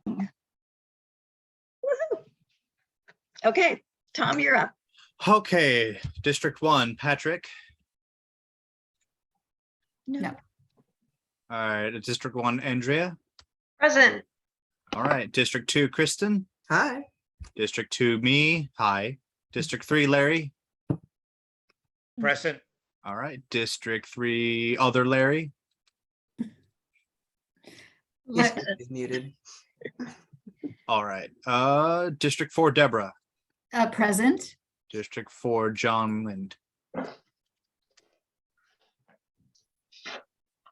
Woohoo. Okay, Tom, you're up. Okay, District 1, Patrick. No. All right, District 1, Andrea. Present. All right, District 2, Kristen. Hi. District 2, me. Hi. District 3, Larry. Present. All right, District 3, other Larry. He's muted. All right, District 4, Deborah. Present. District 4, John Lind.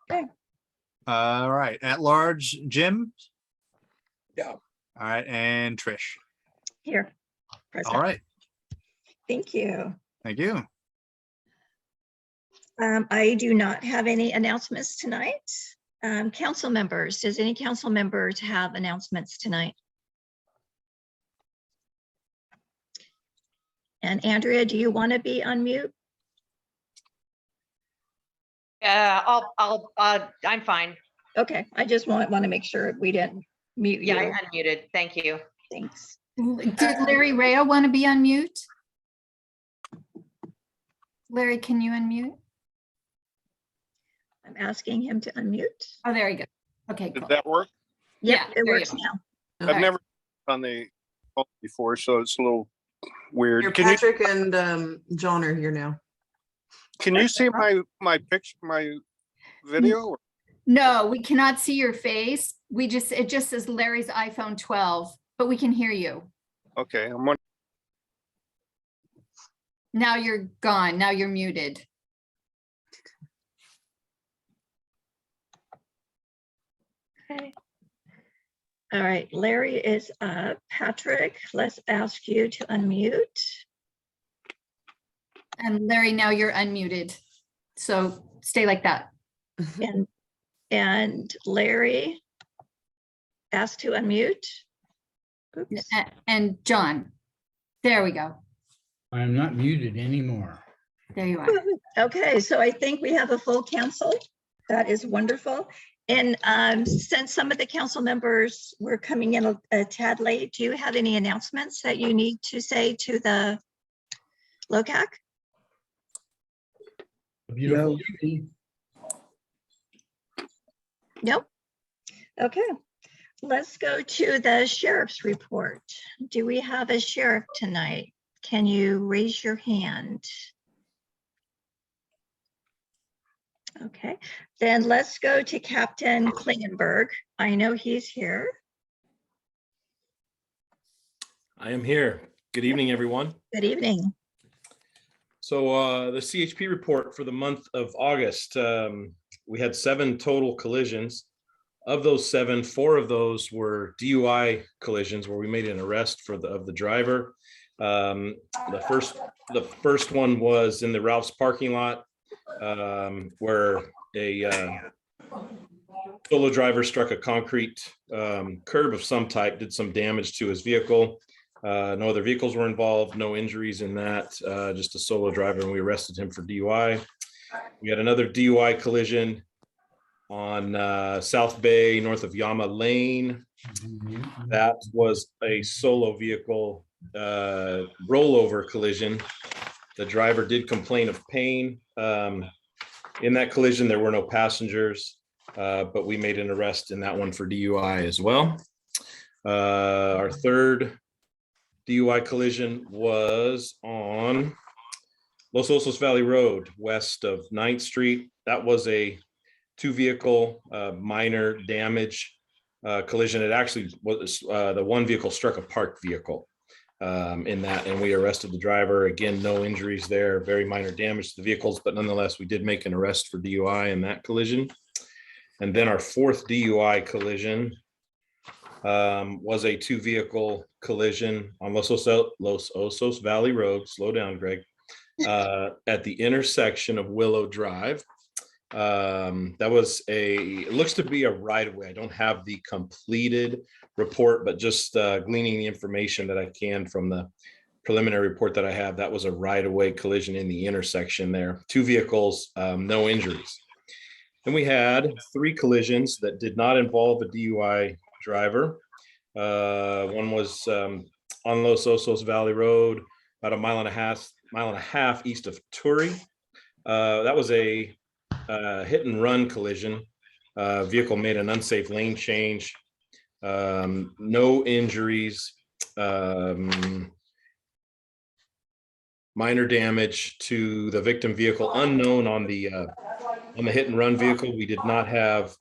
Okay. All right, at large, Jim. Yeah. All right, and Trish. Here. Present. All right, Thank you. thank you. I do not have any announcements tonight. Council members, does any council members have announcements tonight? And Andrea, do you want to be on mute? I'm fine. Okay, I just want to make sure we didn't mute you. Yeah, I unmuted. Thank you. Thanks. Did Larry Rea want to be on mute? Larry, can you unmute? I'm asking him to unmute. Oh, there you go. Okay, Did cool. that work? Yep, Yeah, it there you works go. now. I've Alright. never on the phone before, so it's a little weird. Here, Can you Patrick and John are here now. see my picture, my video? No, we cannot see your face. It just says Larry's iPhone 12, but we can hear you. Okay, I'm on. Now you're gone. Now you're muted. Okay. All right, Larry is Patrick. Let's ask you to unmute. And Larry, now you're unmuted. So stay like that. And Larry, ask to unmute. Oops. And John, there we go. I'm not muted anymore. There you are. Okay, so I think we have a full council. That is wonderful. And since some of the council members were coming in a tad late, do you have any announcements that you need to say to the LOCAC? Beautiful. Nope. Okay, let's go to the sheriff's report. Do we have a sheriff tonight? Can you raise your hand? Okay, then let's go to Captain Klingenberg. I know he's here. I am here. Good evening, everyone. Good evening. So the CHP report for the month of August, we had 7 total collisions. Of those 7, 4 of those were DUI collisions where we made an arrest of the driver. The first one was in the Ralph's parking lot where a solo driver struck a concrete curb of some type, did some damage to his vehicle. No other vehicles were involved, no injuries in that, just a solo driver, and we arrested him for DUI. We had another DUI collision on South Bay, north of Yama Lane. That was a solo vehicle rollover collision. The driver did complain of pain. In that collision, there were no passengers, but we made an arrest in that one for DUI as well. Our third DUI collision was on Los Osos Valley Road, west of 9th Street. That was a 2-vehicle minor damage collision. It actually was the one vehicle struck a parked vehicle in that, and we arrested the driver. Again, no injuries there, very minor damage to the vehicles, but nonetheless, we did make an arrest for DUI in that collision. And then our 4th DUI collision was a 2-vehicle collision on Los Osos Valley Road. Slow down, Greg. At the intersection of Willow Drive. That was it looks to be a right-of-way. I don't have the completed report, but just gleaning the information that I can from the preliminary report that I have, that was a right-of-way collision in the intersection there. 2 vehicles, no injuries. Then we had 3 collisions that did not involve a DUI driver. One was on Los Osos Valley Road, about a mile and a half east of Turi. That was a hit and run collision. Vehicle made an unsafe lane change. No injuries. Minor damage to the victim vehicle, unknown on the hit and run vehicle. We did not have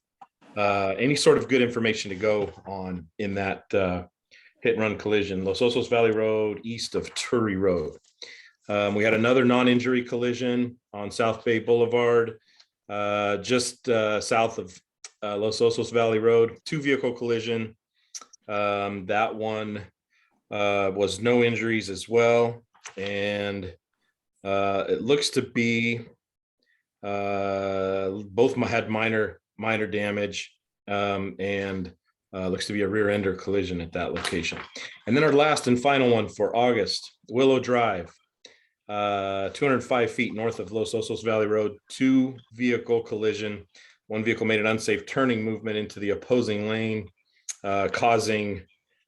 any sort of good information to go on in that hit and run collision. Los Osos Valley Road, east of Turi Road. We had another non-injury collision on South Bay Boulevard, just south of Los Osos Valley Road, 2-vehicle collision. That one was no injuries as well. And it looks to be both had minor damage, and looks to be a rear ender collision at that location. And then our last and final one for August, Willow Drive, 205 feet north of Los Osos Valley Road, 2-vehicle collision. One vehicle made an unsafe turning movement into the opposing lane, causing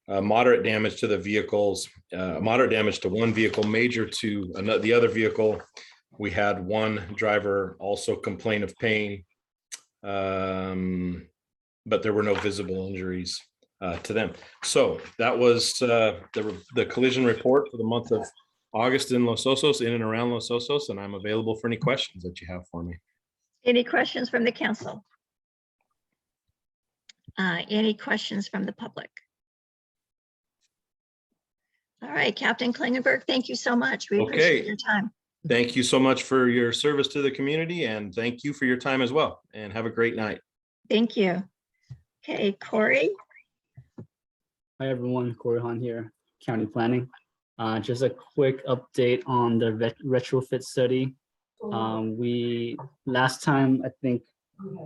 moderate damage to the vehicles, moderate damage to one vehicle, major to the other vehicle. We had one driver also complain of pain, but there were no visible injuries to them. So that was the collision report for the month of August in Los Osos, in and around Los Osos, and I'm available for any questions that you have for me. Any questions from the council? Any questions from the public? All right, Captain Klingenberg, thank you so much. We appreciate your time. Thank you so much for your service to the community, and thank you for your time as well, and have a great night. Thank you. Okay, Corey. Hi, everyone. Corey Hahn here, County Planning. Just a quick update on the retrofit study. Last time, I think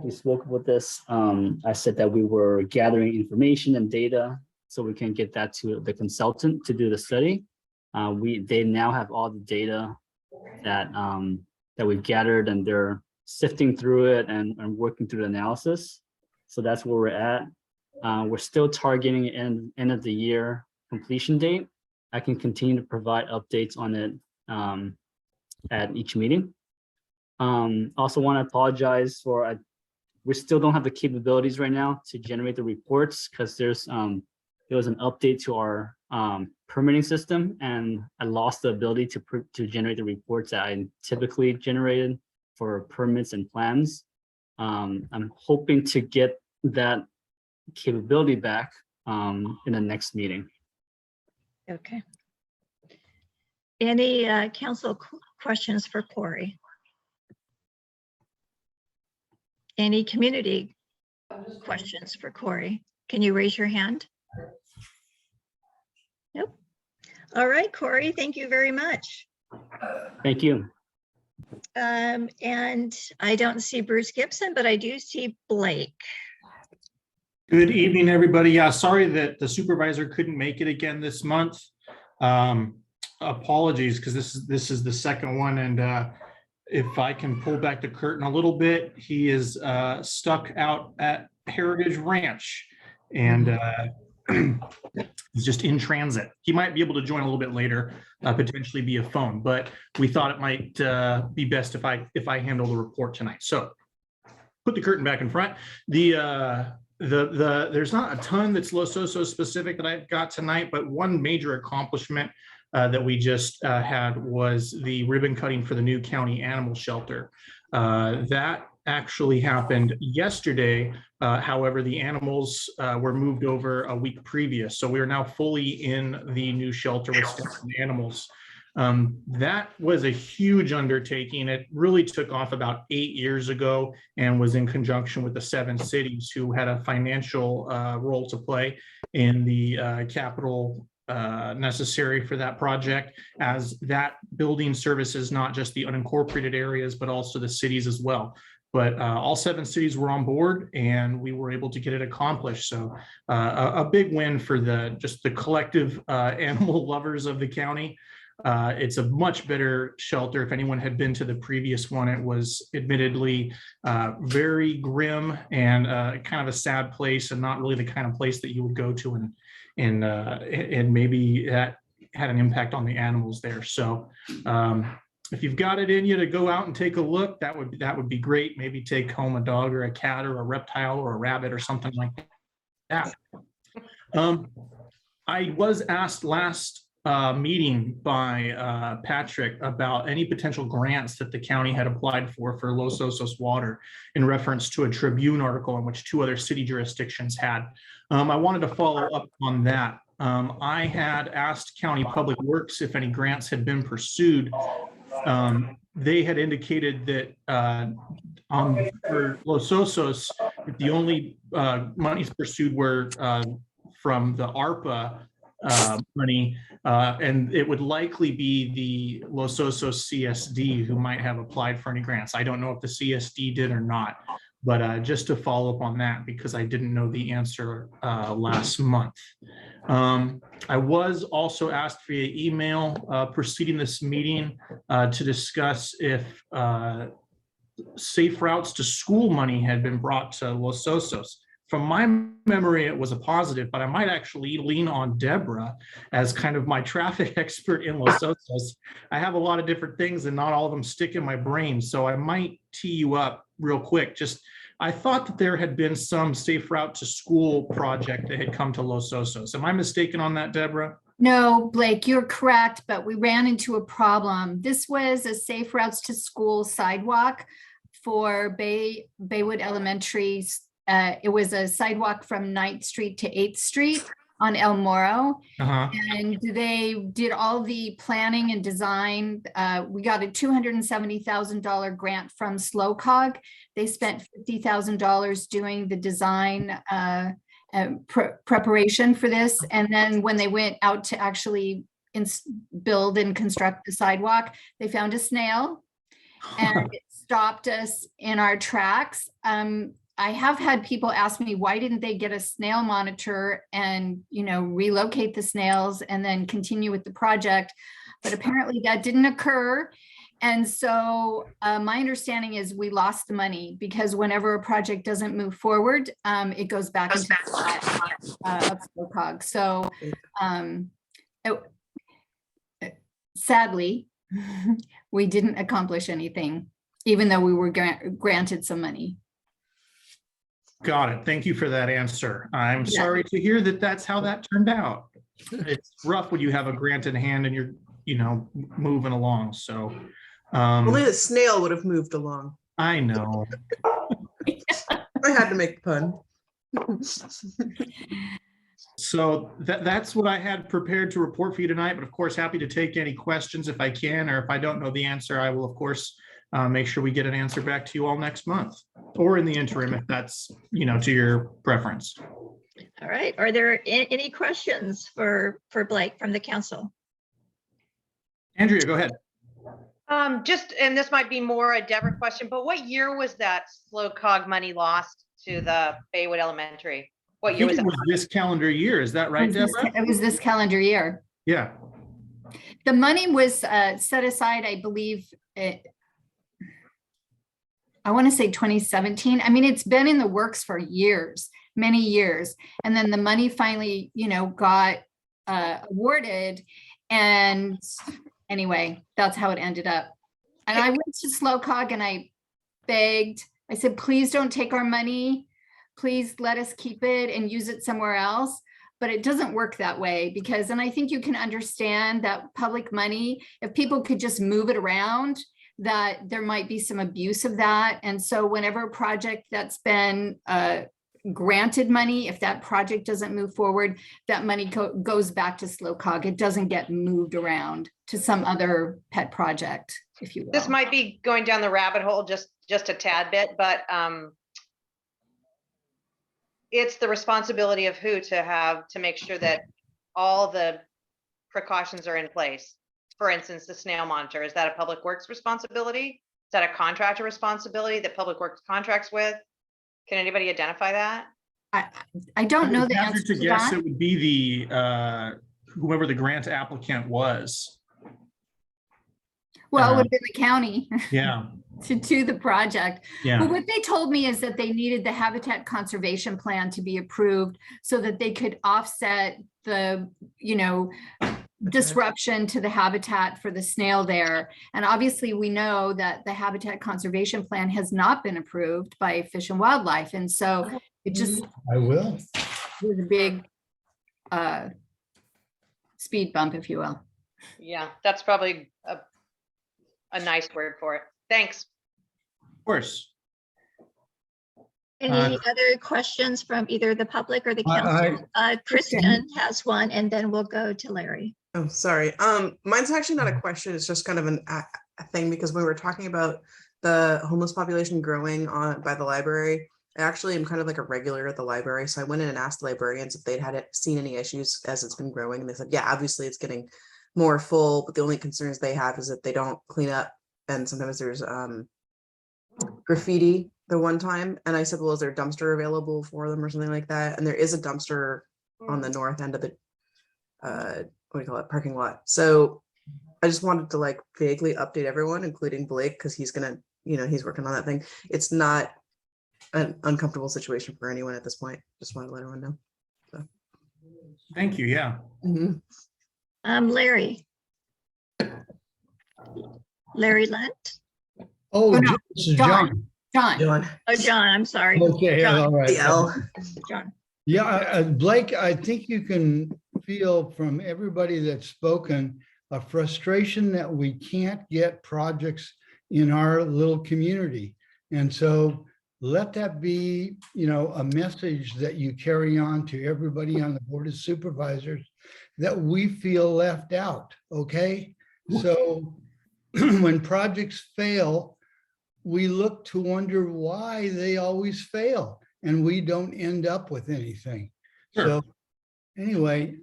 we spoke about this. I said that we were gathering information and data so we can get that to the consultant to do the study. They now have all the data that we've gathered, and they're sifting through it and working through the analysis. So that's where we're at. We're still targeting end of the year completion date. I can continue to provide updates on it at each meeting. Also want to apologize for, we still don't have the capabilities right now to generate the reports, because there was an update to our permitting system, and I lost the ability to generate the reports that I typically generated for permits and plans. I'm hoping to get that capability back in the next meeting. Okay. Any council questions for Corey? Any community questions for Corey? Can you raise your hand? Nope. All right, Corey, thank you very much. Thank you. And I don't see Bruce Gibson, but I do see Blake. Good evening, everybody. Yeah, sorry that the supervisor couldn't make it again this month. Apologies, because this is the second one, and if I can pull back the curtain a little bit, he is stuck out at Heritage Ranch, and he's just in transit. He might be able to join a little bit later, potentially via phone, but we thought it might be best if I handle the report tonight. So put the curtain back in front. There's not a ton that's Los Osos specific that I've got tonight, but one major accomplishment that we just had was the ribbon cutting for the new county animal shelter. That actually happened yesterday. However, the animals were moved over a week previous. So we are now fully in the new shelter with staff and animals. That was a huge undertaking. It really took off about 8 years ago and was in conjunction with the 7 cities who had a financial role to play in the capital necessary for that project, as that building services not just the unincorporated areas, but also the cities as well. But all 7 cities were on board, and we were able to get it accomplished. So a big win for just the collective animal lovers of the county. It's a much better shelter. If anyone had been to the previous one, it was admittedly very grim and kind of a sad place, and not really the kind of place that you would go to and maybe that had an impact on the animals there. So if you've got it in you to go out and take a look, that would be great. Maybe take home a dog or a cat or a reptile or a rabbit or something like that. I was asked last meeting by Patrick about any potential grants that the county had applied for Los Osos water in reference to a Tribune article in which 2 other city jurisdictions had. I wanted to follow up on that. I had asked County Public Works if any grants had been pursued. They had indicated that for Los Osos, the only monies pursued were from the ARPA money, and it would likely be the Los Osos CSD who might have applied for any grants. I don't know if the CSD did or not, but just to follow up on that, because I didn't know the answer last month. I was also asked via email preceding this meeting to discuss if safe routes to school money had been brought to Los Osos. From my memory, it was a positive, but I might actually lean on Deborah as kind of my traffic expert in Los Osos. I have a lot of different things and not all of them stick in my brain. So I might tee you up real quick. I thought that there had been some safe route to school project that had come to Los Osos. Am I mistaken on that, Deborah? No, Blake, you're correct, but we ran into a problem. This was a safe routes to school sidewalk for Baywood Elementary. It was a sidewalk from 9th Street to 8th Street on El Moro. And they did all the planning and design. We got a $270,000 grant from SLOCOG. They spent $50,000 doing the design preparation for this. And then when they went out to actually build and construct the sidewalk, they found a snail and it stopped us in our tracks. I have had people ask me, why didn't they get a snail monitor and, relocate the snails and then continue with the project? But apparently that didn't occur. And so my understanding is we lost the money because whenever a project doesn't move forward, it goes back into the SLOCOG. So sadly, we didn't accomplish anything, even though we were granted some money. Got it. Thank you for that answer. I'm sorry to hear that that's how that turned out. It's rough when you have a grant in hand and you're, moving along. So Only the snail would have moved along. I know. I had to make the pun. So that's what I had prepared to report for you tonight, but of course, happy to take any questions if I can, or if I don't know the answer, I will of course make sure we get an answer back to you all next month, or in the interim, if that's, to your preference. All right. Are there any questions for Blake from the council? Andrea, go ahead. And this might be more a Deborah question, but what year was that SLOCOG money lost to the Baywood Elementary? What year was it? it? Was this calendar year? Is that right, Deborah? It was this calendar year. Yeah. The money was set aside, I believe, I want to say 2017. I mean, it's been in the works for years, many years. And then the money finally, got awarded. And anyway, that's how it ended up. And I went to SLOCOG and I begged, I said, please don't take our money. Please let us keep it and use it somewhere else. But it doesn't work that way because, and I think you can understand that public money, if people could just move it around, that there might be some abuse of that. And so whenever a project that's been granted money, if that project doesn't move forward, that money goes back to SLOCOG. It doesn't get moved around to some other pet project, if you will. This might be going down the rabbit hole just a tad bit, but it's the responsibility of who to make sure that all the precautions are in place. For instance, the snail monitor, is that a Public Works responsibility? Is that a contractor responsibility that Public Works contracts with? Can anybody identify that? I don't know the answer to guess that. It would be the whoever the grant applicant was. Well, it would have been the county Yeah, to do the project. yeah. But what they told me is that they needed the habitat conservation plan to be approved so that they could offset the, disruption to the habitat for the snail there. And obviously we know that the habitat conservation plan has not been approved by Fish and Wildlife. And so it just I will. was a big speed bump, if you will. Yeah, that's probably a nice word for it. Thanks. Of course. Any other questions from either the public or the I- council? Kristen has one, and then we'll go to Larry. Oh, sorry. Mine's actually not a question. It's just kind of a thing, because we were talking about the homeless population growing by the library. I actually am kind of like a regular at the library. So I went in and asked the librarians if they'd seen any issues as it's been growing. And they said, yeah, obviously it's getting more full, but the only concerns they have is that they don't clean up. And sometimes there's graffiti the one time. And I said, well, is there a dumpster available for them or something like that? And there is a dumpster on the north end of the what do you call it, parking lot. So I just wanted to like vaguely update everyone, including Blake, because he's gonna, he's working on that thing. It's not an uncomfortable situation for anyone at this point. Just want to let everyone know. So. Thank you. Yeah. Larry. Larry Lunt? Oh, Oh, no, this is John. John. John. Oh, John, I'm sorry. Okay, John. all right. John. Yeah, Blake, I think you can feel from everybody that's spoken a frustration that we can't get projects in our little community. And so let that be, a message that you carry on to everybody on the Board of Supervisors that we feel left out, okay? So when projects fail, we look to wonder why they always fail and we don't end up with anything. Sure. So anyway,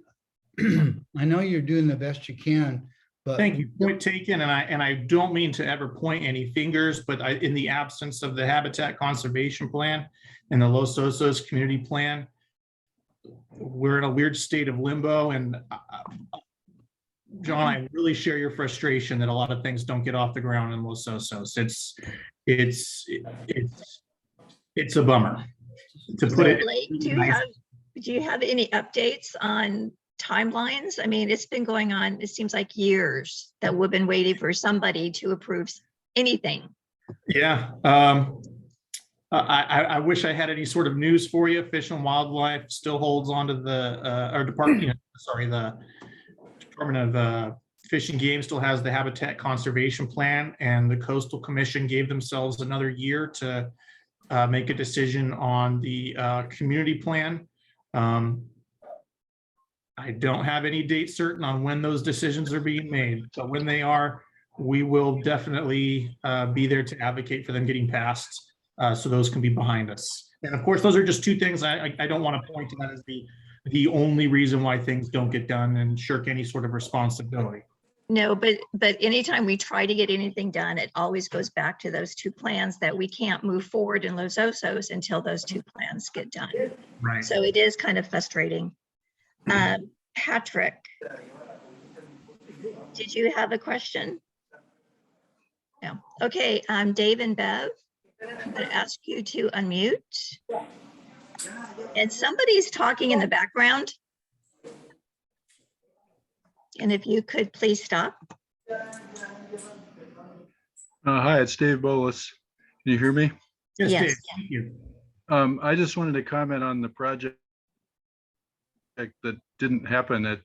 I know you're doing the best you can, but Thank you. Point taken. And I don't mean to ever point any fingers, but in the absence of the Habitat Conservation Plan and the Los Osos Community Plan, we're in a weird state of limbo. And John, I really share your frustration that a lot of things don't get off the ground in Los Osos. It's a bummer, to put it. Blake, do you have any updates on timelines? I mean, it's been going on, it seems like years that we've been waiting for somebody to approve anything. Yeah. I wish I had any sort of news for you. Fish and Wildlife still holds onto the, or Department, the Department of Fish and Game still has the Habitat Conservation Plan, and the Coastal Commission gave themselves another year to make a decision on the community plan. I don't have any date certain on when those decisions are being made, but when they are, we will definitely be there to advocate for them getting passed, so those can be behind us. And of course, those are just two things. I don't want to point to that as the only reason why things don't get done and shirk any sort of responsibility. No, but anytime we try to get anything done, it always goes back to those two plans that we can't move forward in Los Osos until those two plans get done. Right. So it is kind of frustrating. Patrick, did you have a question? No. Okay, Dave and Bev, I'm going to ask you to unmute. And somebody's talking in the background. And if you could please stop. Hi, it's Dave Bolus. Can you hear me? Yes, Yes. Dave, thank you. I just wanted to comment on the project that didn't happen at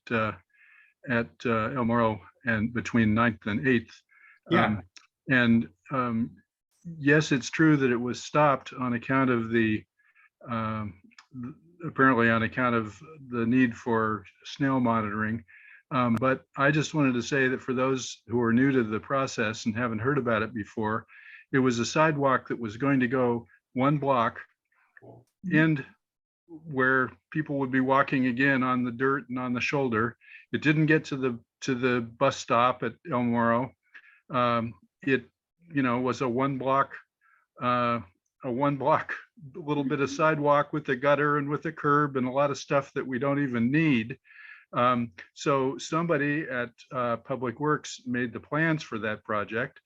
El Morro and between 9th and 8th. Yeah. Yes, it's true that it was stopped on account of apparently on account of the need for snail monitoring. But I just wanted to say that for those who are new to the process and haven't heard about it before, it was a sidewalk that was going to go one block and where people would be walking again on the dirt and on the shoulder. It didn't get to the bus stop at El Morro. It was a one block little bit of sidewalk with a gutter and with a curb and a lot of stuff that we don't even need. So somebody at Public Works made the plans for that project,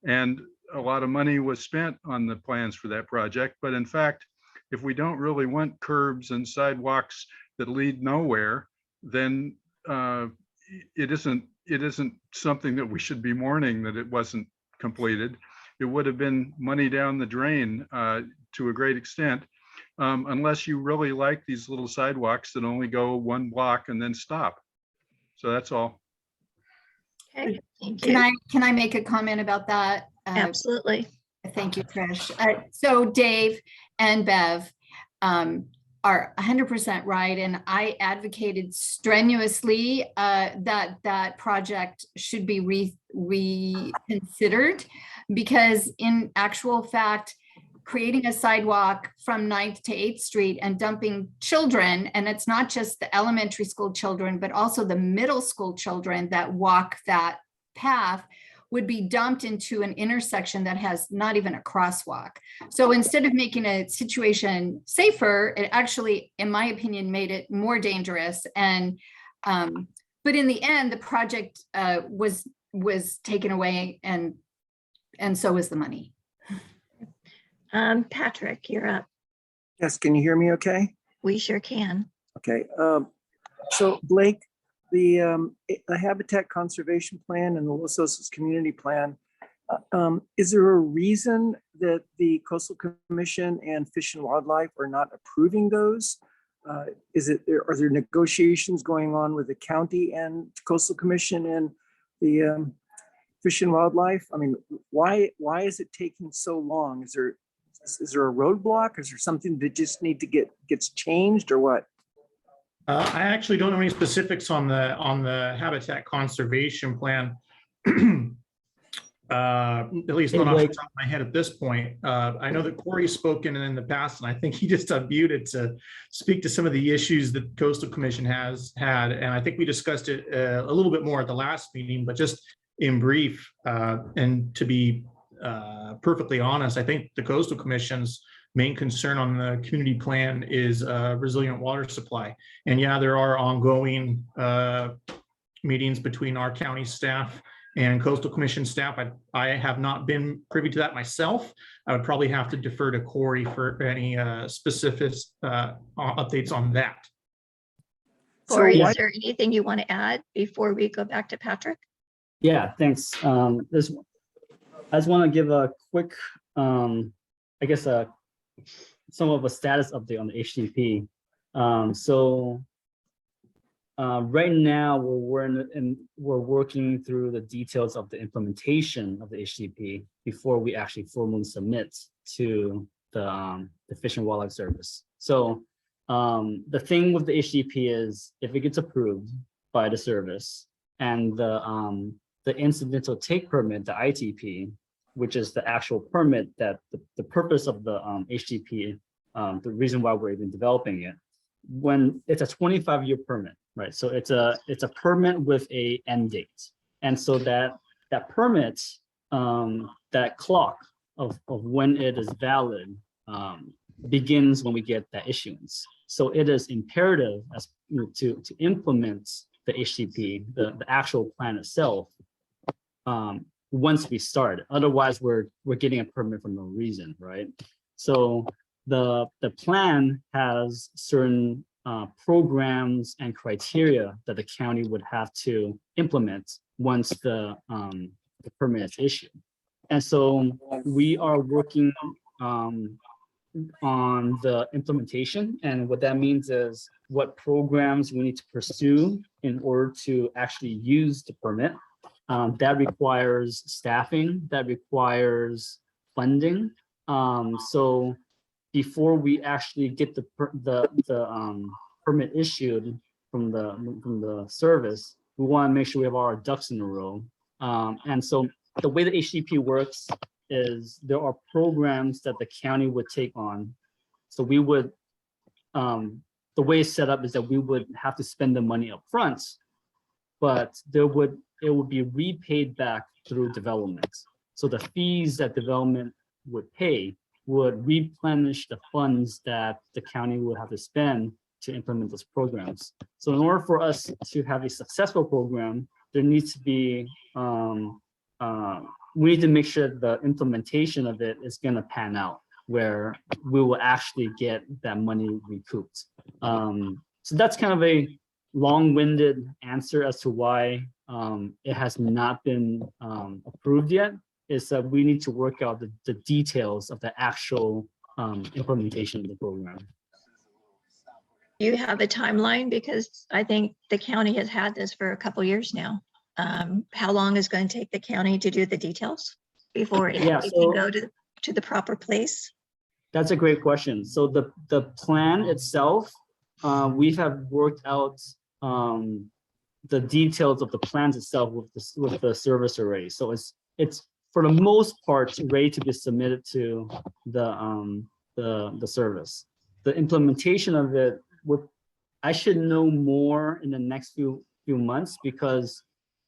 and a lot of money was spent on the plans for that project. But in fact, if we don't really want curbs and sidewalks that lead nowhere, then it isn't something that we should be mourning that it wasn't completed. It would have been money down the drain to a great extent, unless you really like these little sidewalks that only go one block and then stop. So that's all. Okay, thank you. Can I make a comment about that? Absolutely. Thank you, Trish. So Dave and Bev are 100% right. And I advocated strenuously that project should be reconsidered, because in actual fact, creating a sidewalk from 9th to 8th Street and dumping children, and it's not just the elementary school children, but also the middle school children that walk that path, would be dumped into an intersection that has not even a crosswalk. So instead of making a situation safer, it actually, in my opinion, made it more dangerous. And but in the end, the project was taken away, and so was the money. Patrick, you're up. Yes, can you hear me okay? We sure can. Okay, so Blake, the Habitat Conservation Plan and the Los Osos Community Plan, is there a reason that the Coastal Commission and Fish and Wildlife are not approving those? Are there negotiations going on with the county and Coastal Commission and the Fish and Wildlife? I mean, why is it taking so long? Is there a roadblock? Is there something that just need to gets changed, or what? I actually don't know any specifics on the habitat conservation plan. At least not off the top of my head at this point. I know that Corey's spoken in the past, and I think he just unmuted to speak to some of the issues that Coastal Commission has had. And I think we discussed it a little bit more at the last meeting, but just in brief, and to be perfectly honest, I think the Coastal Commission's main concern on the community plan is resilient water supply. And yeah, there are ongoing meetings between our county staff and Coastal Commission staff. I have not been privy to that myself. I would probably have to defer to Corey for any specific updates on that. Corey, is there anything you want to add before we go back to Patrick? Yeah, thanks. I just want to give a quick, I guess, some of a status update on the HDP. Right now we're working through the details of the implementation of the HDP before we actually formally submit to the Fish and Wildlife Service. So the thing with the HDP is, if it gets approved by the service, and the incidental take permit, the ITP, which is the actual permit that the purpose of the HDP, the reason why we're even developing it, when it's a 25-year permit, right? So it's a permit with a end date. And so that permit, that clock of when it is valid begins when we get that issuance. So it is imperative as to implement the HDP, the actual plan itself, once we start. Otherwise, we're getting a permit for no reason, right? So the plan has certain programs and criteria that the county would have to implement once the permit is issued. And so we are working on the implementation, and what that means is what programs we need to pursue in order to actually use the permit. That requires staffing, that requires funding. So before we actually get the permit issued from the service, we want to make sure we have all our ducks in a row. And so the way the HDP works is there are programs that the county would take on. So we would, the way it's set up is that we would have to spend the money up front, but it would be repaid back through development. So the fees that development would pay would replenish the funds that the county would have to spend to implement those programs. So in order for us to have a successful program, there needs to be, we need to make sure the implementation of it is going to pan out, where we will actually get that money recouped. So that's kind of a long-winded answer as to why it has not been approved yet, is that we need to work out the details of the actual implementation of the program. You have a timeline, because I think the county has had this for a couple years now. How long is going to take the county to do the details before it Yeah, can so- go to the proper place? That's a great question. So the plan itself, we have worked out the details of the plans itself with the service already. So it's for the most part ready to be submitted to the service. The implementation of it, I should know more in the next few months, because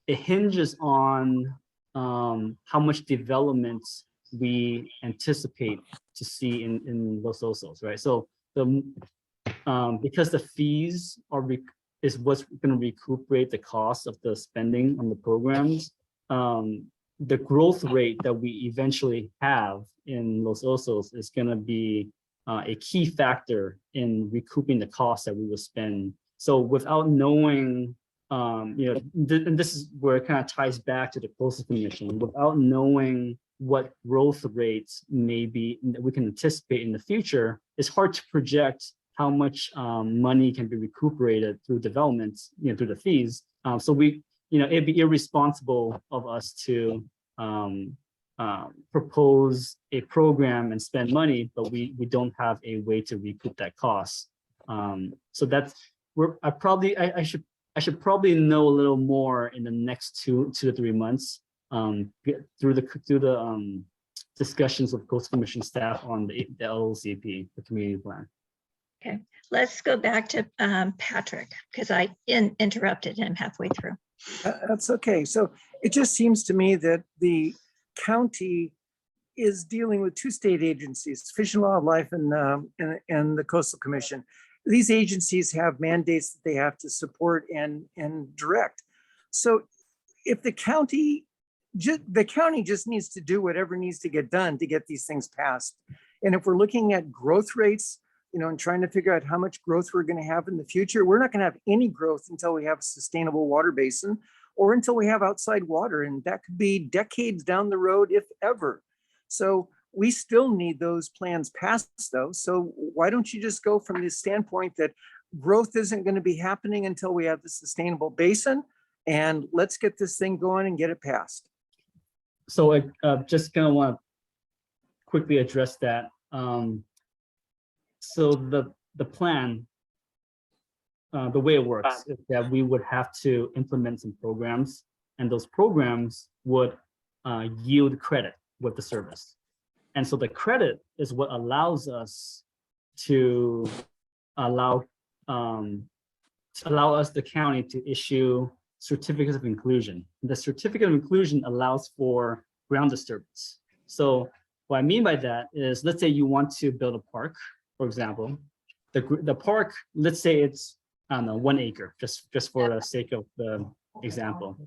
it hinges on how much development we anticipate to see in Los Osos, right? So because the fees is what's going to recuperate the cost of the spending on the programs, the growth rate that we eventually have in Los Osos is going to be a key factor in recouping the cost that we will spend. So without knowing, and this is where it kind of ties back to the Coastal Commission, without knowing what growth rates maybe that we can anticipate in the future, it's hard to project how much money can be recuperated through developments, through the fees. So it'd be irresponsible of us to propose a program and spend money, but we don't have a way to recoup that cost. So that's I should probably know a little more in the next 2 to 3 months through the discussions with Coastal Commission staff on the LOCP, the community plan. Okay, let's go back to Patrick, because I interrupted him halfway through. That's okay. So it just seems to me that the county is dealing with 2 state agencies, Fish and Wildlife and the Coastal Commission. These agencies have mandates that they have to support and direct. So if the county just needs to do whatever needs to get done to get these things passed. And if we're looking at growth rates, and trying to figure out how much growth we're going to have in the future, we're not going to have any growth until we have a sustainable water basin or until we have outside water. And that could be decades down the road, if ever. So we still need those plans passed though. So why don't you just go from the standpoint that growth isn't going to be happening until we have the sustainable basin, and let's get this thing going and get it passed. So I just kind of want to quickly address that. So the plan, the way it works is that we would have to implement some programs, and those programs would yield credit with the service. And so the credit is what allows us to allow us, the county, to issue certificates of inclusion. The certificate of inclusion allows for ground disturbance. So what I mean by that is, let's say you want to build a park, for example. The park, let's say it's, I don't know, 1 acre, just for the sake of the example.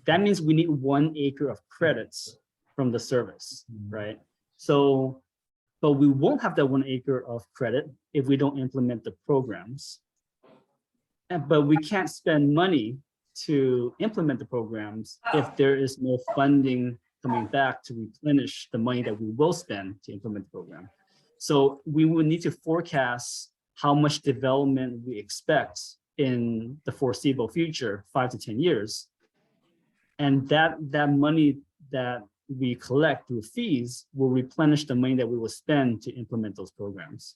That means we need 1 acre of credits from the service, right? So, but we won't have that 1 acre of credit if we don't implement the programs. But we can't spend money to implement the programs if there is no funding coming back to replenish the money that we will spend to implement the program. So we will need to forecast how much development we expect in the foreseeable future, 5 to 10 years. And that money that we collect through fees will replenish the money that we will spend to implement those programs.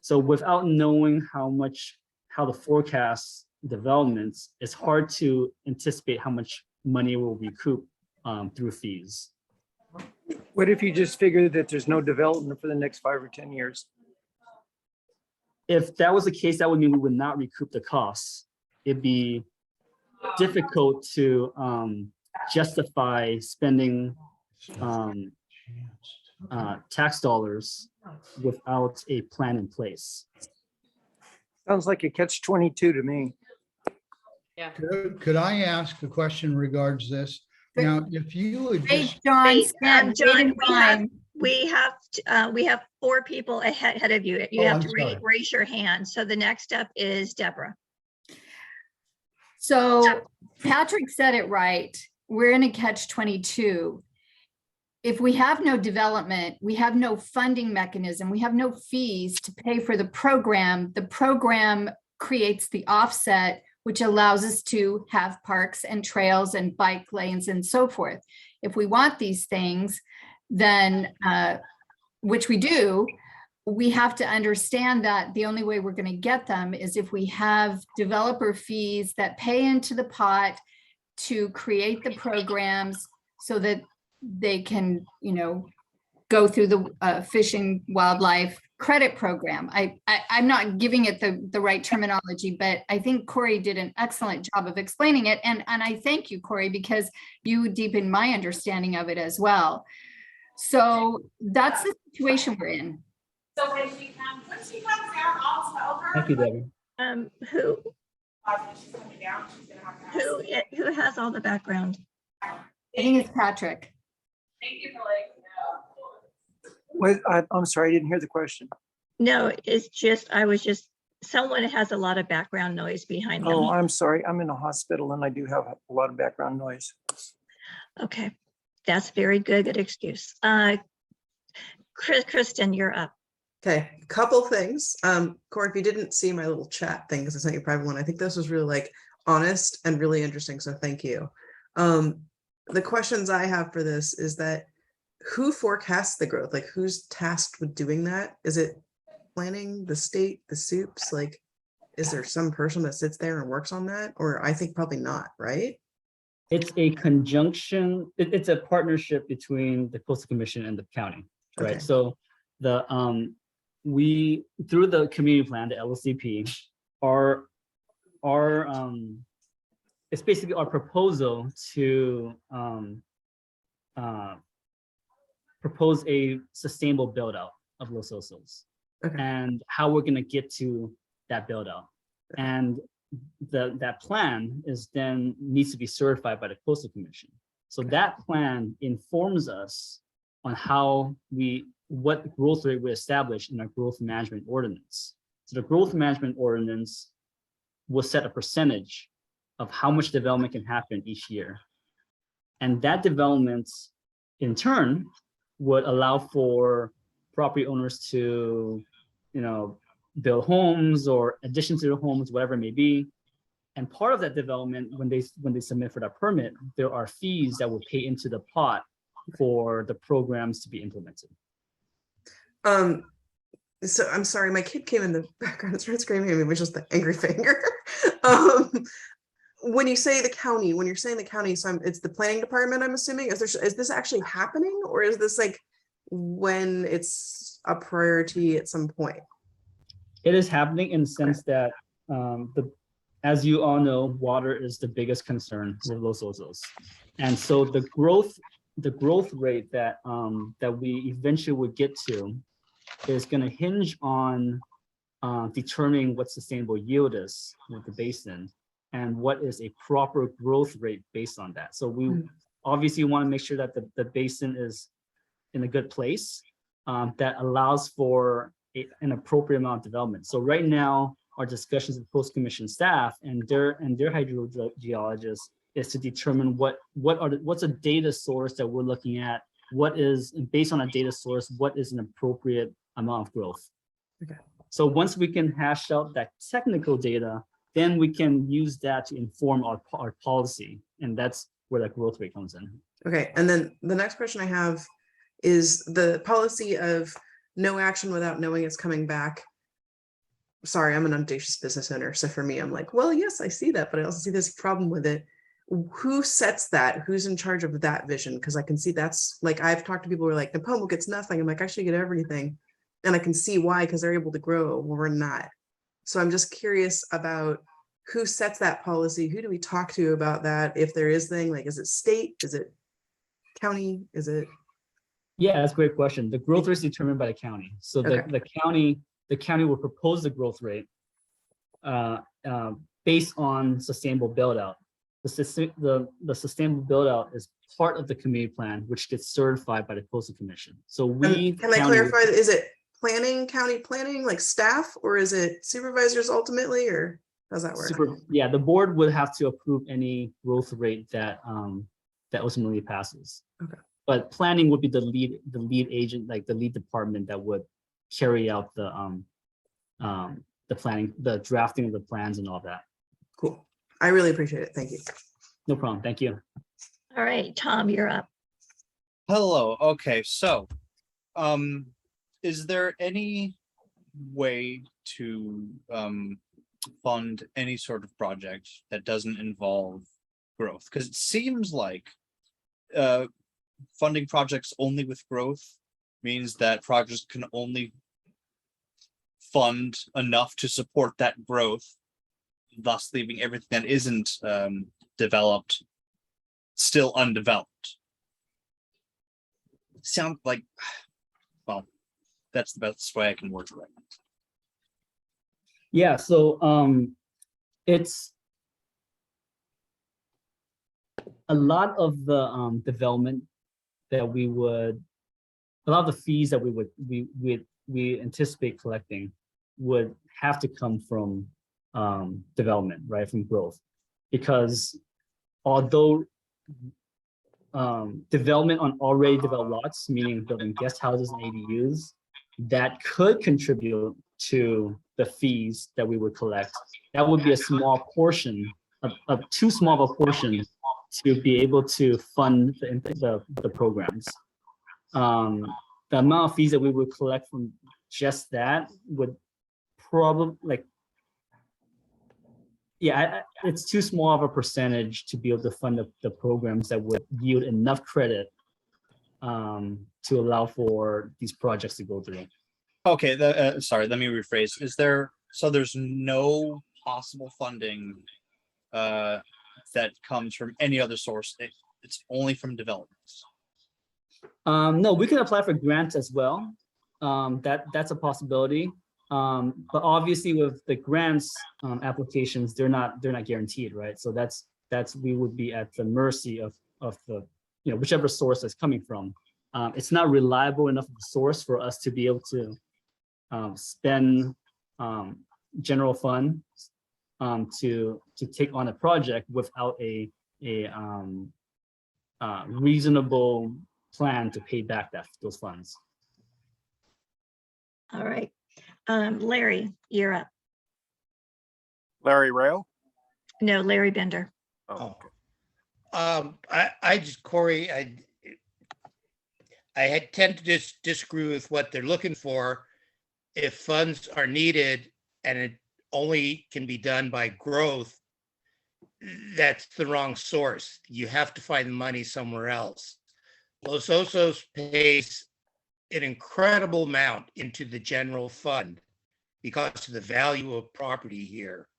So without knowing how the forecast developments, it's hard to anticipate how much money will recoup through fees. What if you just figure that there's no development for the next 5 or 10 years? If that was the case, that would mean we would not recoup the costs. It'd be difficult to justify spending tax dollars without a plan in place. Sounds like a catch-22 to me. Yeah. Could I ask a question regards this? But- Now, if you would Hey, just, John, Hey, stand, wait John, in line. we have 4 people ahead of you. You Oh, have I'm to sorry. raise your hand. So the next step is Deborah. So Patrick said it right. We're in a catch-22. If we have no development, we have no funding mechanism, we have no fees to pay for the program creates the offset, which allows us to have parks and trails and bike lanes and so forth. If we want these things, then, which we do, we have to understand that the only way we're going to get them is if we have developer fees that pay into the pot to create the programs so that they can, go through the fishing wildlife credit program. I'm not giving it the right terminology, but I think Corey did an excellent job of explaining it. And I thank you, Corey, because you deepened my understanding of it as well. So that's the situation we're in. So when she comes down, I'll tell her. Thank you, Debbie. Who When she's coming down, she's gonna have to ask. who has all the background? I think it's Patrick. Thank you for letting me know. I'm sorry, I didn't hear the question. No, it's just, someone has a lot of background noise behind them. Oh, I'm sorry. I'm in a hospital and I do have a lot of background noise. Okay, that's very good excuse. Kristen, you're up. Okay, couple things. Corey, if you didn't see my little chat thing, because I sent you a private one, I think this was really like honest and really interesting. So thank you. The questions I have for this is that who forecasts the growth? Like who's tasked with doing that? Is it planning, the state, the soups? Like, is there some person that sits there and works on that? Or I think probably not, right? It's a conjunction, it's a partnership between the Coastal Commission and the county, right? Okay. So the we through the community plan, the LOCP, it's basically our proposal to propose a sustainable build out of Los Osos. Okay. And how we're going to get to that build out. And that plan is then needs to be certified by the Coastal Commission. So that plan informs us on what growth rate we establish in our growth management ordinance. So the growth management ordinance will set a percentage of how much development can happen each year. And that development in turn would allow for property owners to, build homes or addition to their homes, whatever it may be. And part of that development, when they submit for that permit, there are fees that will pay into the pot for the programs to be implemented. So I'm sorry, my kid came in the background and started screaming at me, which is the angry finger. When you say the county, when you're saying the county, so it's the planning department, I'm assuming. Is this actually happening, or is this like when it's a priority at some point? It is happening in the sense that as you all know, water is the biggest concern with Los Osos. And so the growth rate that we eventually would get to is going to hinge on determining what sustainable yield is with the basin and what is a proper growth rate based on that. So we obviously want to make sure that the basin is in a good place that allows for an appropriate amount of development. So right now, our discussions with Coastal Commission staff and their hydrogeologists is to determine what's a data source that we're looking at, what is, based on a data source, what is an appropriate amount of growth. Okay. So once we can hash out that technical data, then we can use that to inform our policy. And that's where that growth rate comes in. Okay, and then the next question I have is the policy of no action without knowing it's coming back. Sorry, I'm an audacious business owner. So for me, I'm like, well, yes, I see that, but I also see this problem with it. Who sets that? Who's in charge of that vision? Because I can see that's like, I've talked to people who are like, Napomo gets nothing. I'm like, I should get everything. And I can see why, because they're able to grow when we're not. So I'm just curious about who sets that policy? Who do we talk to about that? If there is thing, like, is it state? Is it county? Is it? Yeah, that's a great question. The growth rate is determined by the county. So Okay. the county will propose the growth rate. based on sustainable build out. The sustainable build out is part of the community plan, which gets certified by the Coastal Commission. So we And can I county- clarify, is it planning, county planning, like staff, or is it supervisors ultimately, or how's that work? Yeah, the board would have to approve any growth rate that that ultimately passes. Okay. But planning would be the lead agent, like the lead department that would carry out the planning, the drafting of the plans and all that. Cool. I really appreciate it. Thank you. No problem. Thank you. All right, Tom, you're up. Hello, okay, so, is there any way to, fund any sort of project that doesn't involve growth? Because it seems like, funding projects only with growth means that projects can only fund enough to support that growth, thus leaving everything that isn't, developed still undeveloped. Sound like, well, that's the best way I can word it right now. Yeah, so it's a lot of the development that we would, a lot of the fees that we anticipate collecting would have to come from development, right, from growth, because although development on already developed lots, meaning building guest houses and ADUs, that could contribute to the fees that we would collect. That would be a small portion, of too small of a portion to be able to fund the programs. The amount of fees that we would collect from just that would probably it's too small of a percentage to be able to fund the programs that would yield enough credit to allow for these projects to go through. Okay, sorry, let me rephrase. There's no possible funding that comes from any other source. It's only from developments. No, we can apply for grants as well. That's a possibility. But obviously with the grants applications, they're not guaranteed, right? So that's we would be at the mercy of the, whichever source that's coming from. It's not reliable enough of a source for us to be able to spend general fund to take on a project without a reasonable plan to pay back those funds. All right. Larry, you're up. Larry Rail? No, Larry Bender. Oh, I just, Corey, I tend to just disagree with what they're looking for. If funds are needed and it only can be done by growth, that's the wrong source. You have to find the money somewhere else. Los Osos pays an incredible amount into the general fund because of the value of property here.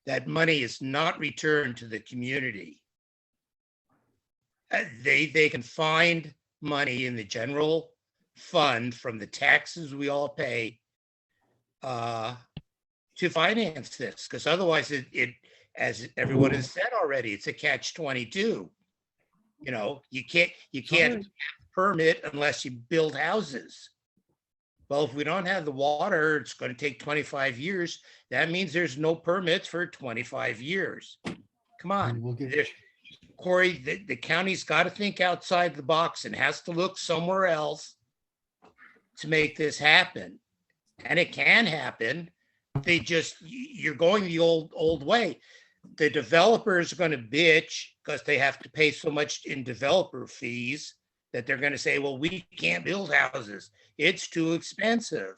That money is not returned to the community. They can find money in the general fund from the taxes we all pay to finance this, because otherwise it, as everyone has said already, it's a catch-22. You can't permit unless you build houses. Well, if we don't have the water, it's going to take 25 years. That means there's no permits for 25 years. Come on. Corey, the county's got to think outside the box and has to look somewhere else to make this happen. And it can happen. You're going the old way. The developers are going to bitch because they have to pay so much in developer fees that they're going to say, well, we can't build houses. It's too expensive,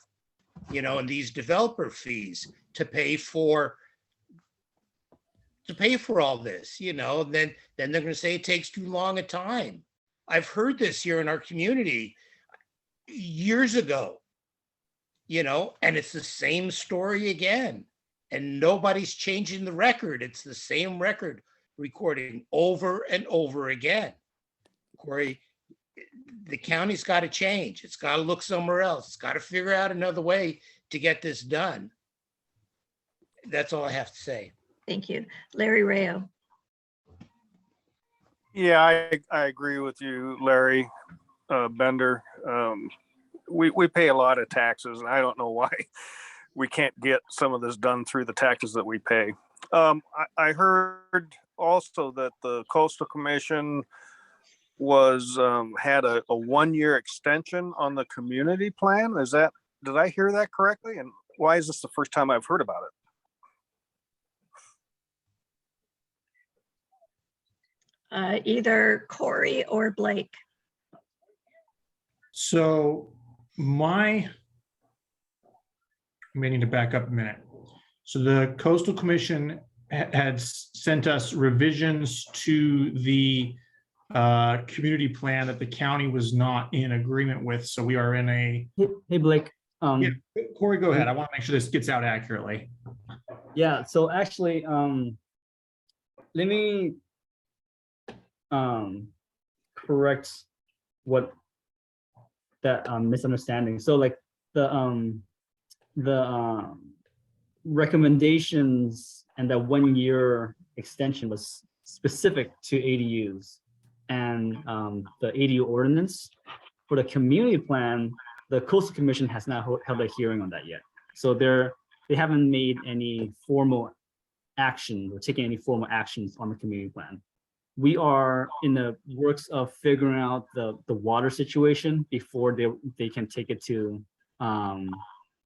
and these developer fees to pay for all this, then they're going to say it takes too long a time. I've heard this here in our community years ago, and it's the same story again. And nobody's changing the record. It's the same record recording over and over again. Corey, the county's got to change. It's got to look somewhere else. It's got to figure out another way to get this done. That's all I have to say. Thank you. Larry Rayo. Yeah, I agree with you, Larry Bender. We pay a lot of taxes, and I don't know why we can't get some of this done through the taxes that we pay. I heard also that the Coastal Commission was had a 1-year extension on the community plan. Did I hear that correctly? And why is this the first time I've heard about it? Either Corey or Blake. So I may need to back up a minute. So the Coastal Commission had sent us revisions to the community plan that the county was not in agreement with. So we are in a. Hey, Blake. Yeah, Corey, go ahead. I want to make sure this gets out accurately. Yeah, so actually, let me correct what that misunderstanding. So like the recommendations and that 1-year extension was specific to ADUs, and the ADU ordinance for the community plan, the Coastal Commission has not held a hearing on that yet. So they haven't made any formal action or taken any formal actions on the community plan. We are in the works of figuring out the water situation before they can take it to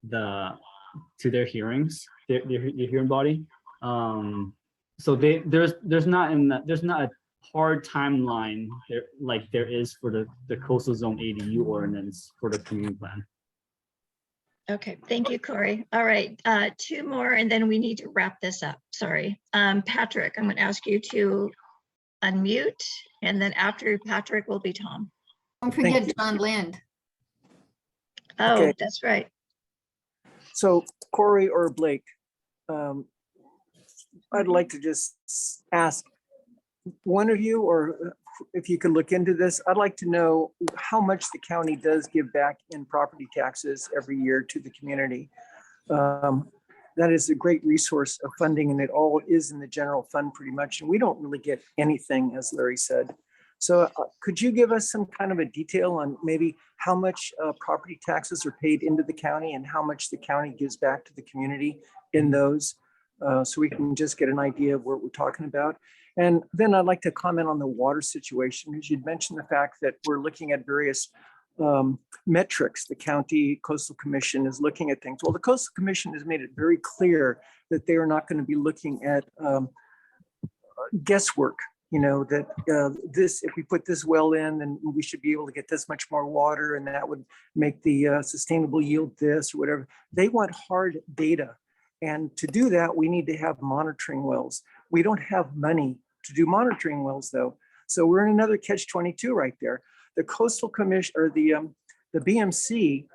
their hearings, their hearing body. So there's not a hard timeline there like there is for the coastal zone ADU ordinance for the community plan. Okay, thank you, Corey. All right, 2 more, and then we need to wrap this up. Sorry. Patrick, I'm going to ask you to unmute, and then after Patrick will be Tom. Don't forget John Lind. Oh, Okay. that's right. So Corey or Blake, I'd like to just ask one of you, or if you could look into this, I'd like to know how much the county does give back in property taxes every year to the community. That is a great resource of funding, and it all is in the general fund pretty much. And we don't really get anything, as Larry said. So could you give us some kind of a detail on maybe how much property taxes are paid into the county and how much the county gives back to the community in those, so we can just get an idea of what we're talking about? And then I'd like to comment on the water situation, because you'd mentioned the fact that we're looking at various metrics. The county coastal commission is looking at things. Well, the coastal commission has made it very clear that they are not going to be looking at guesswork. You know, that if we put this well in, then we should be able to get this much more water, and that would make the sustainable yield this or whatever. They want hard data. And to do that, we need to have monitoring wells. We don't have money to do monitoring wells, though. So we're in another catch-22 right there. The Coastal Commission, or the BMC,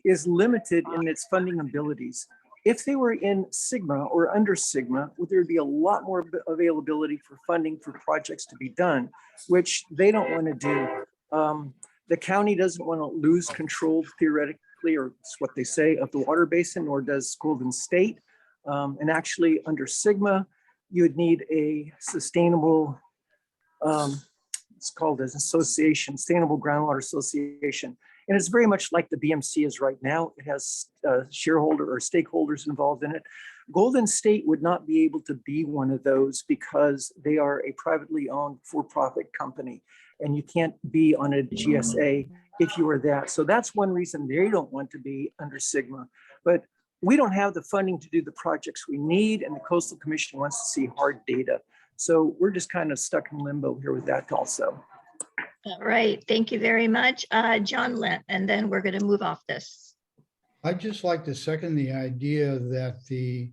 is limited in its funding abilities. If they were in Sigma or under Sigma, there'd be a lot more availability for funding for projects to be done, which they don't want to do. The county doesn't want to lose control theoretically, or it's what they say, of the water basin, nor does Golden State. And actually under Sigma, you would need a sustainable, it's called an association, Sustainable Groundwater Association. And it's very much like the BMC is right now. It has shareholder or stakeholders involved in it. Golden State would not be able to be one of those because they are a privately owned for-profit company. And you can't be on a GSA if you are that. So that's one reason they don't want to be under Sigma. But we don't have the funding to do the projects we need, and the Coastal Commission wants to see hard data. So we're just kind of stuck in limbo here with that also. All right, thank you very much. John Lent, and then we're going to move off this. I'd just like to second the idea that the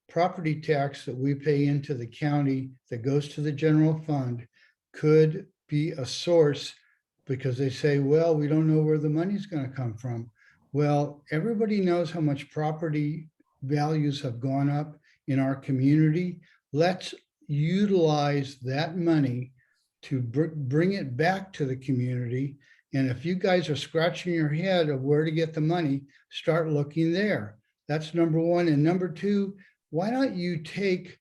property tax that we pay into the county that goes to the general fund could be a source, because they say, well, we don't know where the money's going to come from. Well, everybody knows how much property values have gone up in our community. Let's utilize that money to bring it back to the community. And if you guys are scratching your head of where to get the money, start looking there. That's number one. And number two, why don't you take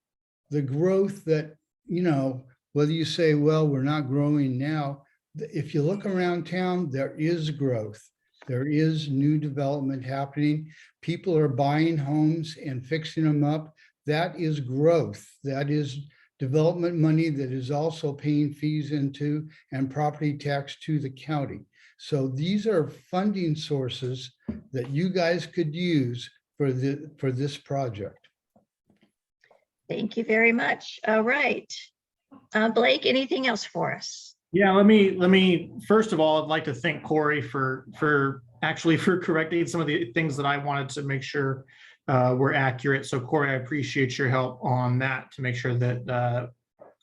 the growth that, you know, whether you say, well, we're not growing now, if you look around town, there is growth. There is new development happening. People are buying homes and fixing them up. That is growth. That is development money that is also paying fees into and property tax to the county. So these are funding sources that you guys could use for this project. Thank you very much. All right. Blake, anything else for us? Yeah, let me, first of all, I'd like to thank Corey for correcting some of the things that I wanted to make sure were accurate. So Corey, I appreciate your help on that to make sure that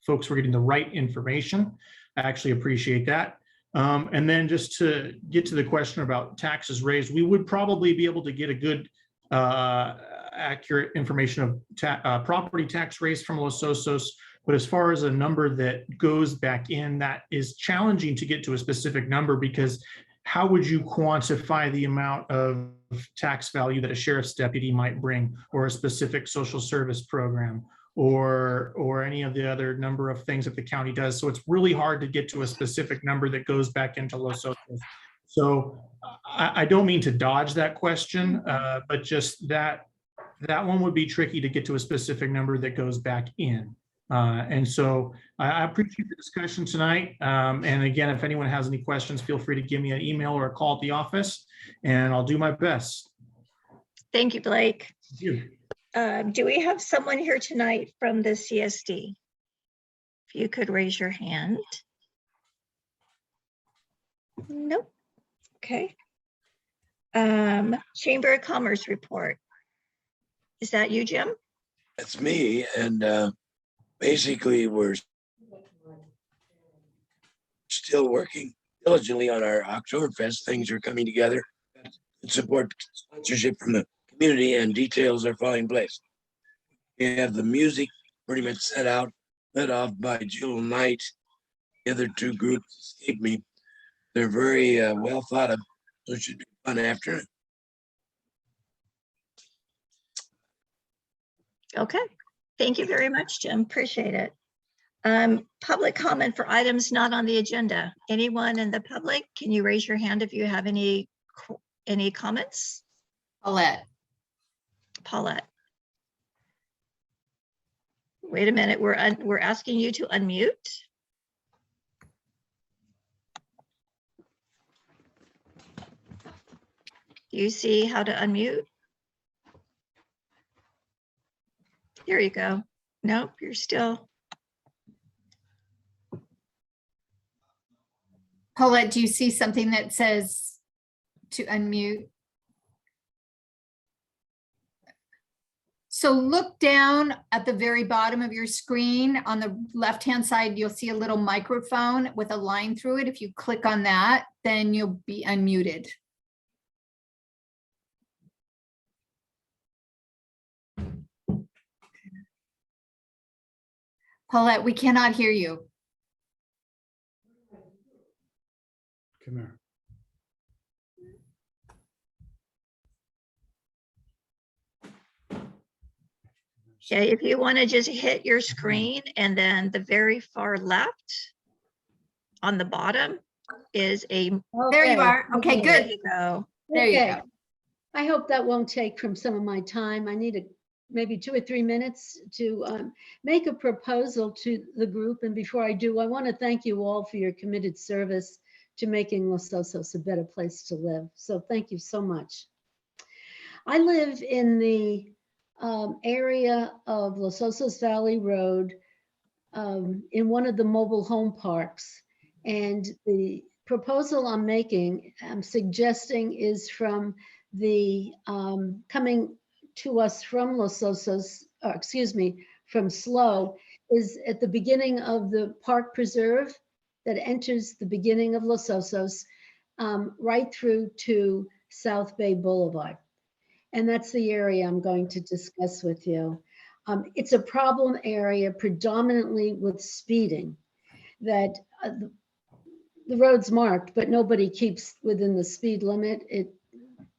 folks were getting the right information. I actually appreciate that. And then just to get to the question about taxes raised, we would probably be able to get a good accurate information of property tax raised from Los Osos. But as far as a number that goes back in, that is challenging to get to a specific number, because how would you quantify the amount of tax value that a sheriff's deputy might bring, or a specific social service program, or any of the other number of things that the county does? So it's really hard to get to a specific number that goes back into Los Osos. So I don't mean to dodge that question, but just that one would be tricky to get to a specific number that goes back in. And so I appreciate the discussion tonight. And again, if anyone has any questions, feel free to give me an email or a call at the office, and I'll do my best. Thank you, Blake. Thank you. Do we have someone here tonight from the CSD? If you could raise your hand. Nope. Okay. Chamber of Commerce report. Is that you, Jim? That's me. And basically, we're still working diligently on our Oktoberfest. Things are coming together. Support sponsorship from the community, and details are falling in place. We have the music pretty much set out, led off by Jewel Knight. The other two groups escape me. They're very well thought of, so it should be a fun afternoon. Okay. Thank you very much, Jim. Appreciate it. Public comment for items not on the agenda. Anyone in the public, can you raise your hand if you have any comments? Paulette. Wait a minute, we're asking you to unmute. Do you see how to unmute? Here you go. Nope, you're still. Paulette, do you see something that says to unmute? So look down at the very bottom of your screen. On the left-hand side, you'll see a little microphone with a line through it. If you click on that, then you'll be unmuted. Paulette, we cannot hear you. Come here. Yeah, if you want to just hit your screen, and then the very far left on the bottom is a. There you are. Okay, There good. you go. There you Okay. go. I hope that won't take from some of my time. I need maybe 2 or 3 minutes to make a proposal to the group. And before I do, I want to thank you all for your committed service to making Los Osos a better place to live. So thank you so much. I live in the area of Los Osos Valley Road in one of the mobile home parks. And the proposal I'm suggesting is from the coming to us from Los Osos, from SLO, is at the beginning of the park preserve that enters the beginning of Los Osos, right through to South Bay Boulevard. And that's the area I'm going to discuss with you. It's a problem area predominantly with speeding, that the road's marked, but nobody keeps within the speed limit.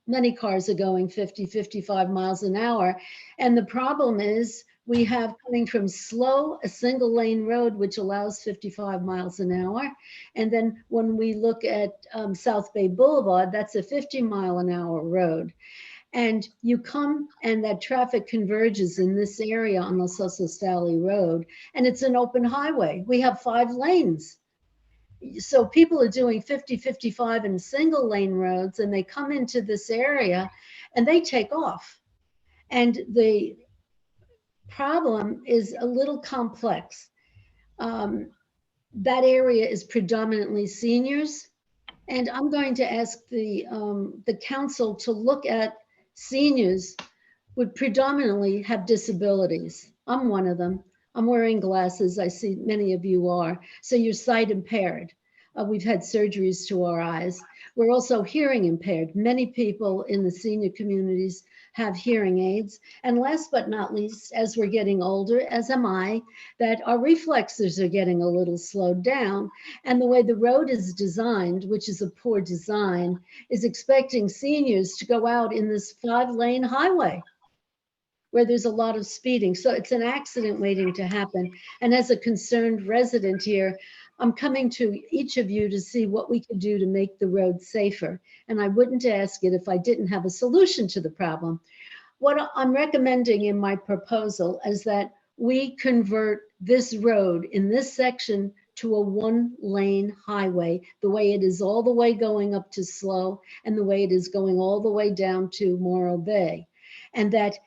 many cars are going 50, 55 miles an hour. And the problem is we have coming from slow, a single lane road, which allows 55 miles an hour. And then when we look at South Bay Boulevard, that's a 50-mile-an-hour road. And you come and that traffic converges in this area on Los Osos Valley Road, and it's an open highway. We have 5 lanes. So people are doing 50, 55 in single lane roads, and they come into this area and they take off. And the problem is a little complex. That area is predominantly seniors. And I'm going to ask the council to look at seniors would predominantly have disabilities. I'm one of them. I'm wearing glasses. I see many of you are. So you're sight impaired. We've had surgeries to our eyes. We're also hearing impaired. Many people in the senior communities have hearing aids. And last but not least, as we're getting older, as am I, that our reflexes are getting a little slowed down. And the way the road is designed, which is a poor design, is expecting seniors to go out in this 5-lane highway where there's a lot of speeding. So it's an accident waiting to happen. And as a concerned resident here, I'm coming to each of you to see what we can do to make the road safer. And I wouldn't ask it if I didn't have a solution to the problem. What I'm recommending in my proposal is that we convert this road in this section to a 1-lane highway, the way it is all the way going up to Slow and the way it is going all the way down to Morro Bay. And that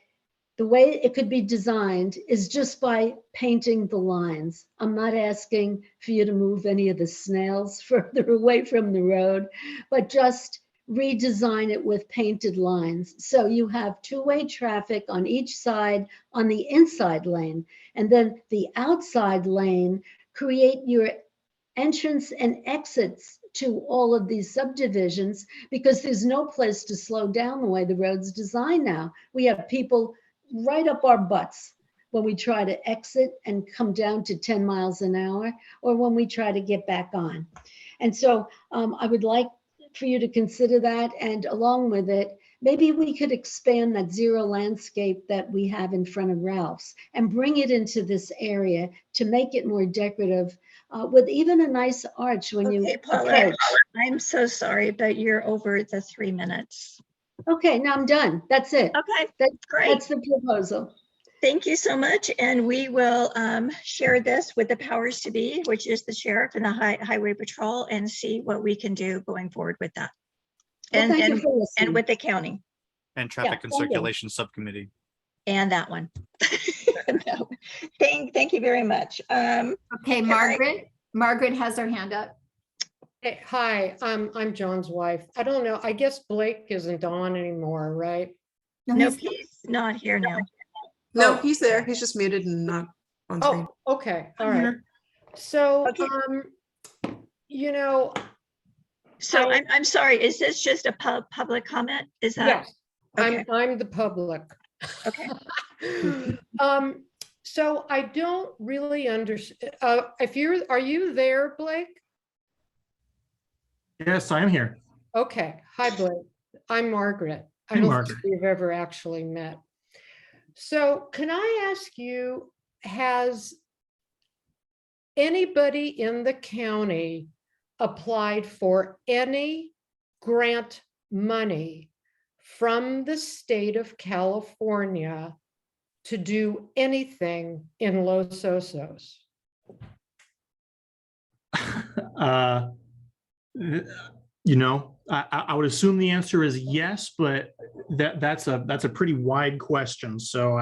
the way it could be designed is just by painting the lines. I'm not asking for you to move any of the snails further away from the road, but just redesign it with painted lines. So you have 2-way traffic on each side on the inside lane, and then the outside lane, create your entrance and exits to all of these subdivisions, because there's no place to slow down the way the road's designed now. We have people right up our butts when we try to exit and come down to 10 miles an hour, or when we try to get back on. And so I would like for you to consider that. And along with it, maybe we could expand that zero landscape that we have in front of Ralph's and bring it into this area to make it more decorative, with even a nice arch when you Paula, approach. I'm so sorry, but you're over the 3 minutes. Okay, now I'm done. That's it. Okay, great. That's the proposal. Thank you so much. And we will share this with the powers to be, which is the sheriff and the highway patrol, and see what we can do going forward with that. Well, thank you for listening. And with the county And traffic and thank you. circulation subcommittee. and that one. No. Thank you very much. Okay, Margaret has her hand up. Hey, hi, I'm John's wife. I don't know. I guess Blake isn't on anymore, right? No, he's not here now. No, he's there. He's just muted and not on screen. Oh, okay, all right. So, you know. So I'm sorry, is this just a public comment? Is that? Yes, Okay. I'm the public. Okay. So I don't really understand, are you there, Blake? Yes, I am here. Okay, hi Blake, I'm Margaret. I Hey, don't Margaret. think we've ever actually met. So can I ask you, has anybody in the county applied for any grant money from the state of California to do anything in Los Osos? You know, I would assume the answer is yes, but that's a pretty wide question. So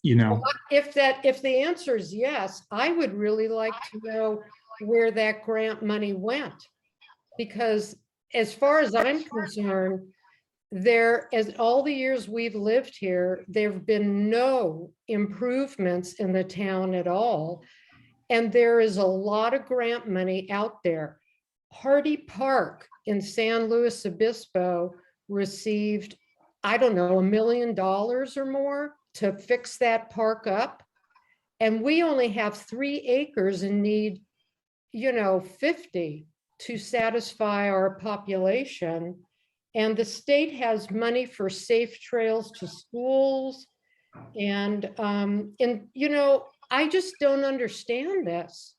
you know. If the answer is yes, I would really like to know where that grant money went. Because as far as I'm concerned, as all the years we've lived here, there have been no improvements in the town at all. And there is a lot of grant money out there. Hardy Park in San Luis Obispo received, I don't know, $1 million or more to fix that park up. And we only have 3 acres and need, 50 to satisfy our population. And the state has money for safe trails to schools. And you know, I just don't understand this.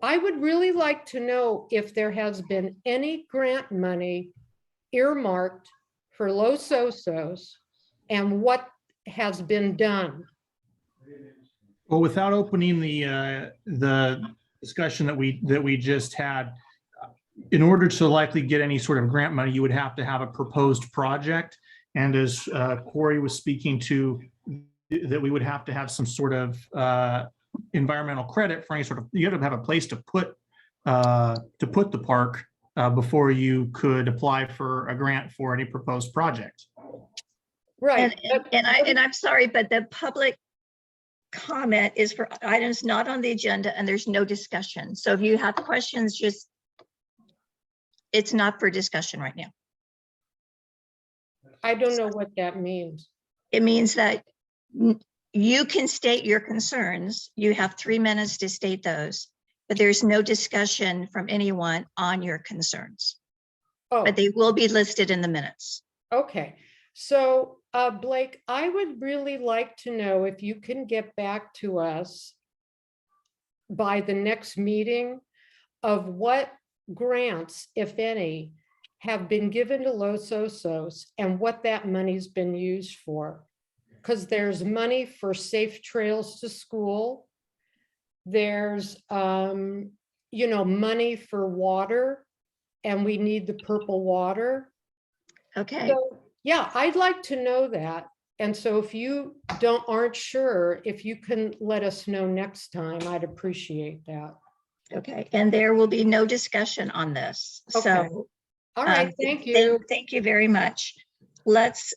I would really like to know if there has been any grant money earmarked for Los Osos and what has been done. Well, without opening the discussion that we just had, in order to likely get any sort of grant money, you would have to have a proposed project. And as Corey was speaking to, that we would have to have some sort of environmental credit for any sort of, you have to have a place to put the park before you could apply for a grant for any proposed project. Right. And I'm sorry, but the public comment is for items not on the agenda and there's no discussion. So if you have questions, just, it's not for discussion right now. I don't know what that means. It means that you can state your concerns. You have 3 minutes to state those, but there's no discussion from anyone on your concerns. Oh. But they will be listed in the minutes. Okay, so Blake, I would really like to know if you can get back to us by the next meeting of what grants, if any, have been given to Los Osos and what that money's been used for. Because there's money for safe trails to school. There's, you know, money for water, and we need the purple water. Okay. So, yeah, I'd like to know that. And so if you aren't sure, if you can let us know next time, I'd appreciate that. Okay, and there will be no discussion on this. Okay. So, All right, thank you. Thank you very much.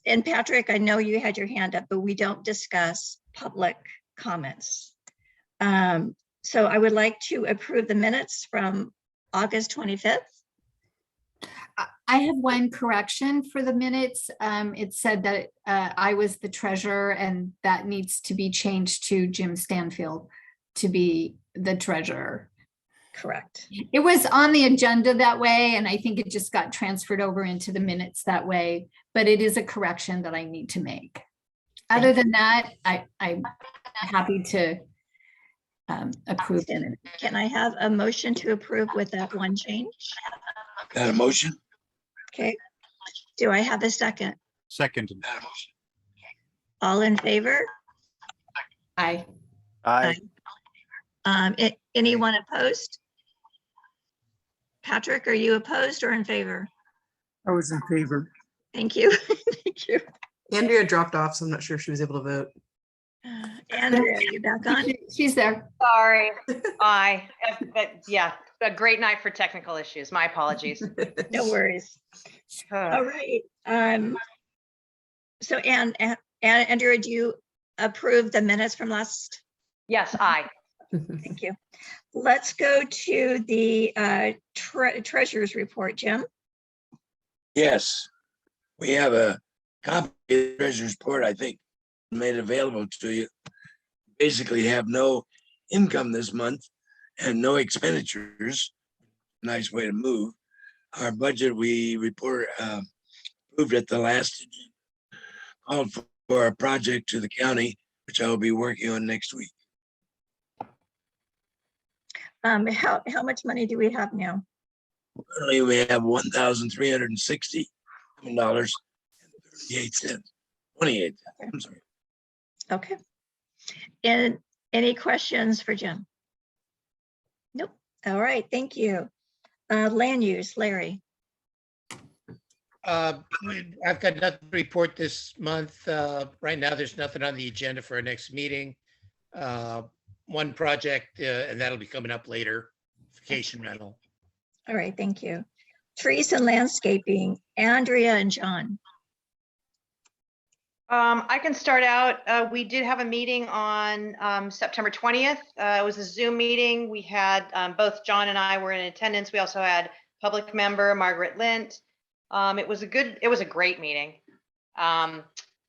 And Patrick, I know you had your hand up, but we don't discuss public comments. So I would like to approve the minutes from August 25th. I have one correction for the minutes. It said that I was the treasurer, and that needs to be changed to Jim Stanfield to be the treasurer. Correct. It was on the agenda that way, and I think it just got transferred over into the minutes that way, but it is a correction that I need to make. Other than that, I'm happy to approve it. Can I have a motion to approve with that one change? Got a motion? Okay. Do I have a second? Second. All in favor? Aye. Aye. Anyone opposed? Patrick, are you opposed or in favor? I was in favor. Thank you. Thank you. Andrea dropped off, so I'm not sure if she was able to vote. Andrea, are you back on? She's there. Sorry. Yeah, a great night for technical issues. My apologies. No worries. All right. So Andrea, do you approve the minutes from last? Yes, aye. Thank you. Let's go to the treasurer's report, Jim. Yes, we have a copy of the treasurer's report, I think, made available to you. Basically have no income this month and no expenditures. Nice way to move. Our budget we approved at the last called for a project to the county, which I will be working on next week. How much money do we have now? Currently, we have $1,360 and 38 cents. 28 cents. I'm sorry. Okay. And any questions for Jim? Nope. All right. Thank you. Land use, Larry. I've got nothing to report this month. Right now, there's nothing on the agenda for our next meeting. One project, and that'll be coming up later, vacation rental. All right. Thank you. Trees and landscaping, Andrea and John. I can start out. We did have a meeting on September 20th. It was a Zoom meeting. We had both John and I were in attendance. We also had public member Margaret Lint. It was a great meeting.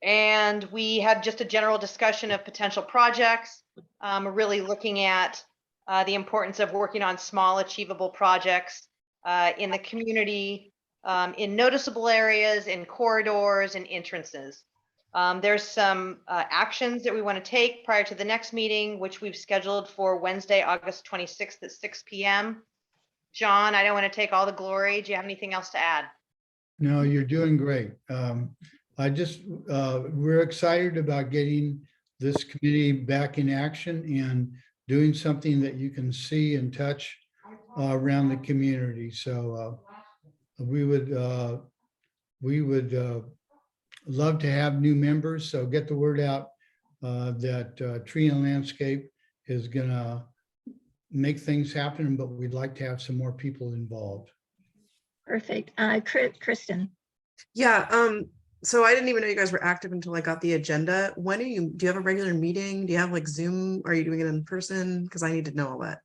And we had just a general discussion of potential projects, really looking at the importance of working on small achievable projects in the community, in noticeable areas, in corridors and entrances. There's some actions that we want to take prior to the next meeting, which we've scheduled for Wednesday, August 26th at 6 p.m. John, I don't want to take all the glory. Do you have anything else to add? No, you're doing great. We're excited about getting this committee back in action and doing something that you can see and touch around the community. So we would love to have new members. So get the word out that Tree and Landscape is gonna make things happen, but we'd like to have some more people involved. Perfect. Kristen. Yeah, so I didn't even know you guys were active until I got the agenda. When do you have a regular meeting? Do you have like Zoom? Are you doing it in person? Because I need to know all that.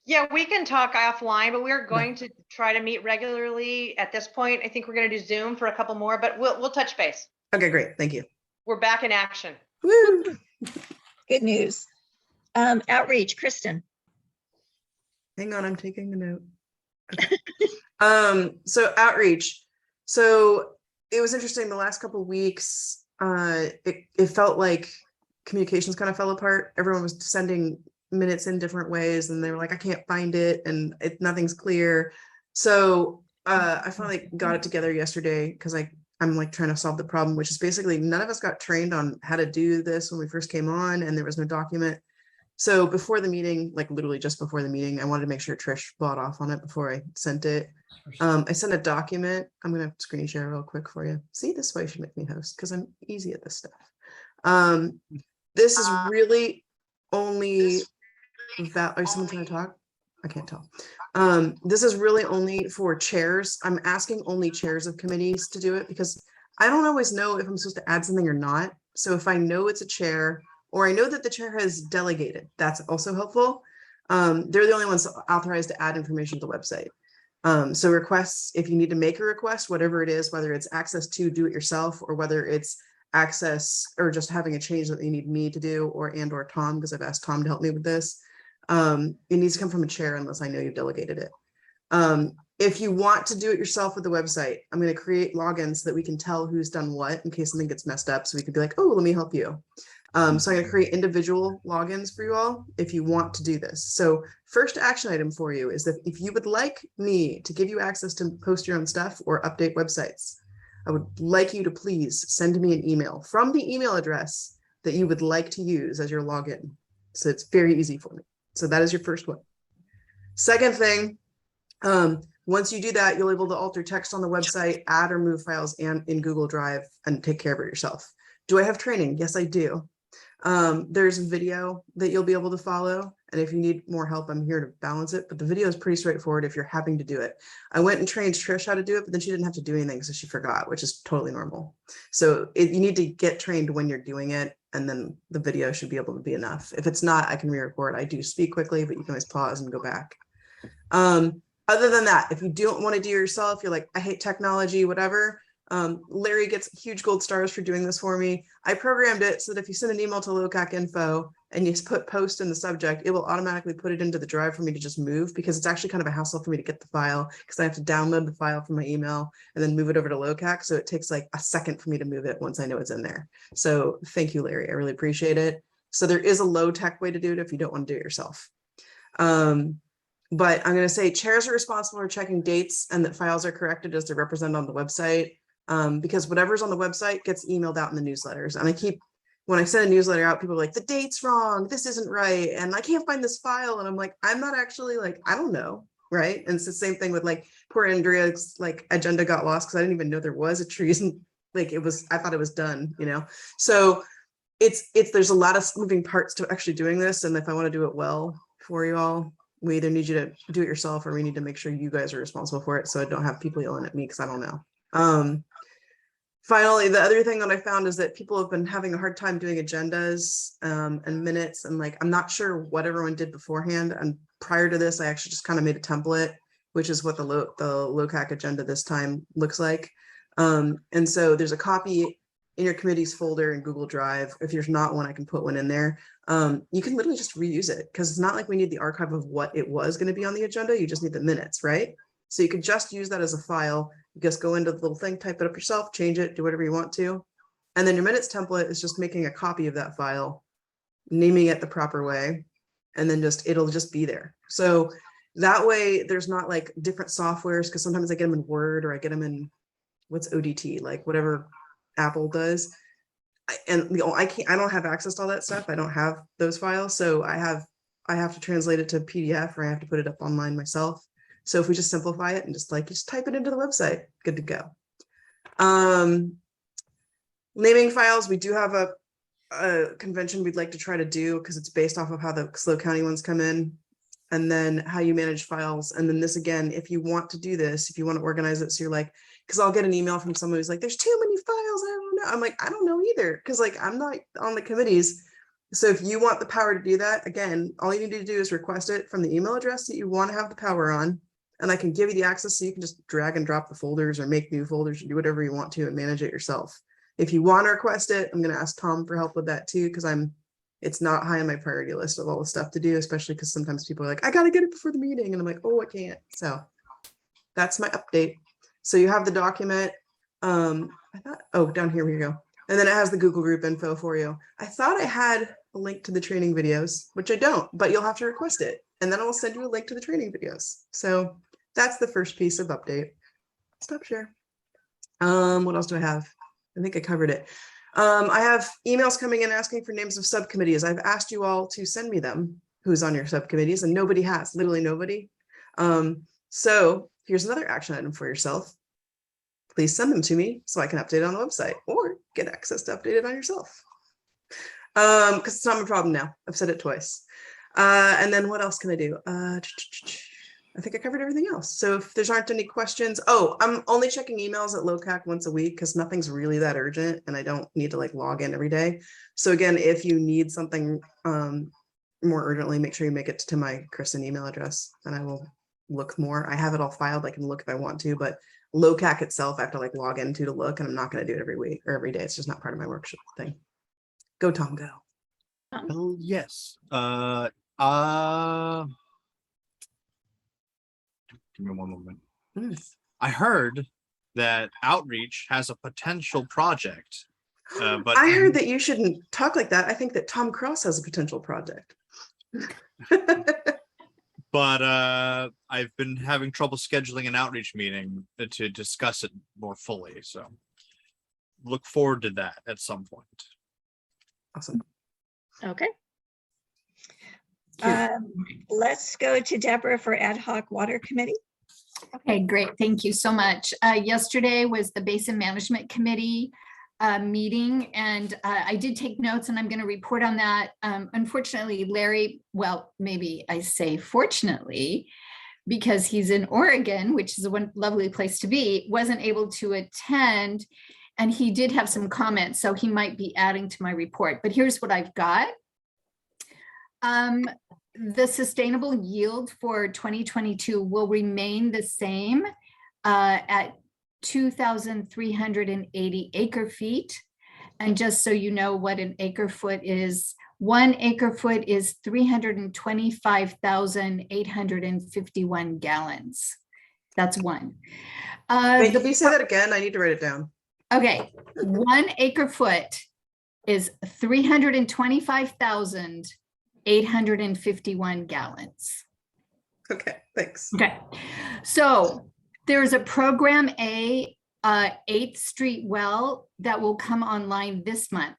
Yeah, we can talk offline, but we're going to try to meet regularly at this point. I think we're going to do Zoom for a couple more, but we'll touch base. Okay, great. Thank you. We're back in action. Woo! Good news. Outreach, Kristen. Hang on, I'm taking a note. Okay. So outreach. So it was interesting the last couple of weeks. It felt like communications kind of fell apart. Everyone was sending minutes in different ways, and they were like, I can't find it, and nothing's clear. So I finally got it together yesterday because I'm like trying to solve the problem, which is basically none of us got trained on how to do this when we first came on, and there was no document. So before the meeting, like literally just before the meeting, I wanted to make sure Trish bought off on it before I sent it. I sent a document. I'm going to screen share real quick for you. See, this way should make me host because I'm easy at this stuff. This is really only are someone trying to talk? I can't tell. This is really only for chairs. I'm asking only chairs of committees to do it because I don't always know if I'm supposed to add something or not. So if I know it's a chair, or I know that the chair has delegated, that's also helpful. They're the only ones authorized to add information to the website. So requests, if you need to make a request, whatever it is, whether it's access to do it yourself, or whether it's access or just having a change that you need me to do, or Tom, because I've asked Tom to help me with this. It needs to come from a chair unless I know you've delegated it. If you want to do it yourself with the website, I'm going to create logins so that we can tell who's done what in case something gets messed up. So we can be like, oh, let me help you. So I'm going to create individual logins for you all if you want to do this. So first action item for you is that if you would like me to give you access to post your own stuff or update websites, I would like you to please send me an email from the email address that you would like to use as your login. So it's very easy for me. So that is your first one. Second thing, once you do that, you'll be able to alter text on the website, add or move files and in Google Drive, and take care of it yourself. Do I have training? Yes, I do. There's a video that you'll be able to follow. And if you need more help, I'm here to balance it. But the video is pretty straightforward if you're having to do it. I went and trained Trish how to do it, but then she didn't have to do anything, so she forgot, which is totally normal. So you need to get trained when you're doing it, and then the video should be able to be enough. If it's not, I can re-record. I do speak quickly, but you can always pause and go back. Other than that, if you don't want to do it yourself, you're like, I hate technology, whatever. Larry gets huge gold stars for doing this for me. I programmed it so that if you send an email to LOCAC info and you put post in the subject, it will automatically put it into the drive for me to just move, because it's actually kind of a hassle for me to get the file because I have to download the file from my email and then move it over to LOCAC. So it takes like a second for me to move it once I know it's in there. So thank you, Larry. I really appreciate it. So there is a low tech way to do it if you don't want to do it yourself. But I'm going to say chairs are responsible for checking dates and that files are corrected as they're represented on the website. Because whatever's on the website gets emailed out in the newsletters. And when I send a newsletter out, people are like, the date's wrong, this isn't right, and I can't find this file. And I'm like, I'm not actually like, I don't know, right? And it's the same thing with like poor Andrea's like agenda got lost because I didn't even know there was a treason. Like I thought it was done, you know? So there's a lot of moving parts to actually doing this. And if I want to do it well for you all, we either need you to do it yourself or we need to make sure you guys are responsible for it. So I don't have people yelling at me because I don't know. Finally, the other thing that I found is that people have been having a hard time doing agendas and minutes, and like I'm not sure what everyone did beforehand. And prior to this, I actually just kind of made a template, which is what the LOCAC agenda this time looks like. And so there's a copy in your committees folder in Google Drive. If there's not one, I can put one in there. You can literally just reuse it because it's not like we need the archive of what it was going to be on the agenda. You just need the minutes, right? So you could just use that as a file. You just go into the little thing, type it up yourself, change it, do whatever you want to. And then your minutes template is just making a copy of that file, naming it the proper way, and then it'll just be there. So that way there's not like different softwares, because sometimes I get them in Word or I get them in what's ODT, like whatever Apple does. I don't have access to all that stuff. I don't have those files. So I have to translate it to PDF, or I have to put it up online myself. So if we just simplify it and just type it into the website, good to go. Naming files, we do have a convention we'd like to try to do, because it's based off of how the SLO County ones come in, and then how you manage files. And then this, again, if you want to do this, if you want to organize it, so you're like, because I'll get an email from someone who's like, there's too many files, I don't know. I'm like, I don't know either, because like I'm not on the committees. So if you want the power to do that, again, all you need to do is request it from the email address that you want to have the power on, and I can give you the access so you can just drag and drop the folders or make new folders or do whatever you want to and manage it yourself. If you want to request it, I'm going to ask Tom for help with that too, because it's not high on my priority list of all the stuff to do, especially because sometimes people are like, I got to get it before the meeting. And I'm like, oh, I can't. So that's my update. So you have the document. Down here we go. And then it has the Google group info for you. I thought I had a link to the training videos, which I don't, but you'll have to request it. And then I'll send you a link to the training videos. So that's the first piece of update. Stop share. What else do I have? I think I covered it. I have emails coming in asking for names of subcommittees. I've asked you all to send me them, who's on your subcommittees, and nobody has, literally nobody. So here's another action item for yourself. Please send them to me so I can update it on the website, or get access to update it on yourself. Because it's not my problem now. I've said it twice. And then what else can I do? I think I covered everything else. So if there aren't any questions, I'm only checking emails at LOCAC once a week because nothing's really that urgent and I don't need to like log in every day. So again, if you need something more urgently, make sure you make it to my Kristen email address and I will look more. I have it all filed. I can look if I want to, but LOCAC itself, I have to like log into to look, and I'm not going to do it every week or every day. It's just not part of my workshop thing. Go, Tom, go. Oh, yes. Give me one moment. I heard that Outreach has a potential project, but I heard that you shouldn't talk like that. I think that Tom Cross has a potential project. But I've been having trouble scheduling an outreach meeting to discuss it more fully. So look forward to that at some point. Awesome. Okay. Let's go to Deborah for Ad Hoc Water Committee. Okay, great. Thank you so much. Yesterday was the Basin Management Committee meeting, and I did take notes, and I'm going to report on that. Unfortunately, Larry, well, maybe I say fortunately, because he's in Oregon, which is a lovely place to be, wasn't able to attend, and he did have some comments, so he might be adding to my report. But here's what I've got. The sustainable yield for 2022 will remain the same at 2,380 acre feet. And just so you know what an acre foot is, 1 acre foot is 325,851 gallons. That's one. Wait, did we say that again? I need to write it down. Okay, 1 acre foot is 325,851 gallons. Okay, thanks. Okay, so there's a Program A 8th Street well that will come online this month.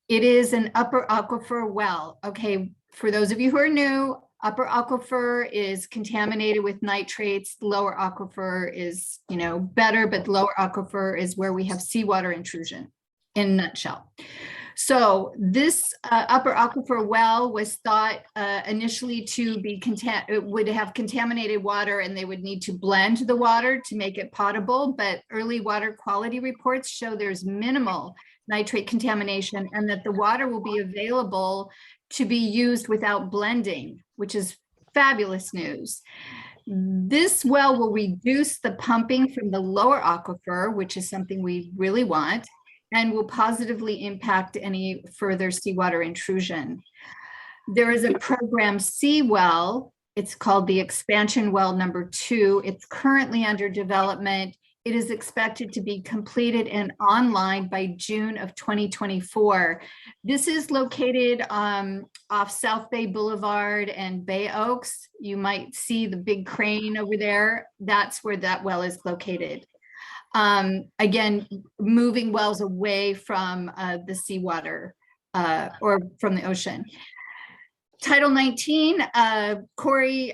It is an upper aquifer well. Okay, for those of you who are new, upper aquifer is contaminated with nitrates. Lower aquifer is, better, but lower aquifer is where we have seawater intrusion in a nutshell. So this upper aquifer well was thought initially to be it would have contaminated water, and they would need to blend the water to make it potable. But early water quality reports show there's minimal nitrate contamination, and that the water will be available to be used without blending, which is fabulous news. This well will reduce the pumping from the lower aquifer, which is something we really want, and will positively impact any further seawater intrusion. There is a program C well. It's called the expansion well number 2. It's currently under development. It is expected to be completed and online by June of 2024. This is located off South Bay Boulevard and Bay Oaks. You might see the big crane over there. That's where that well is located. Again, moving wells away from the seawater or from the ocean. Title 19, Corey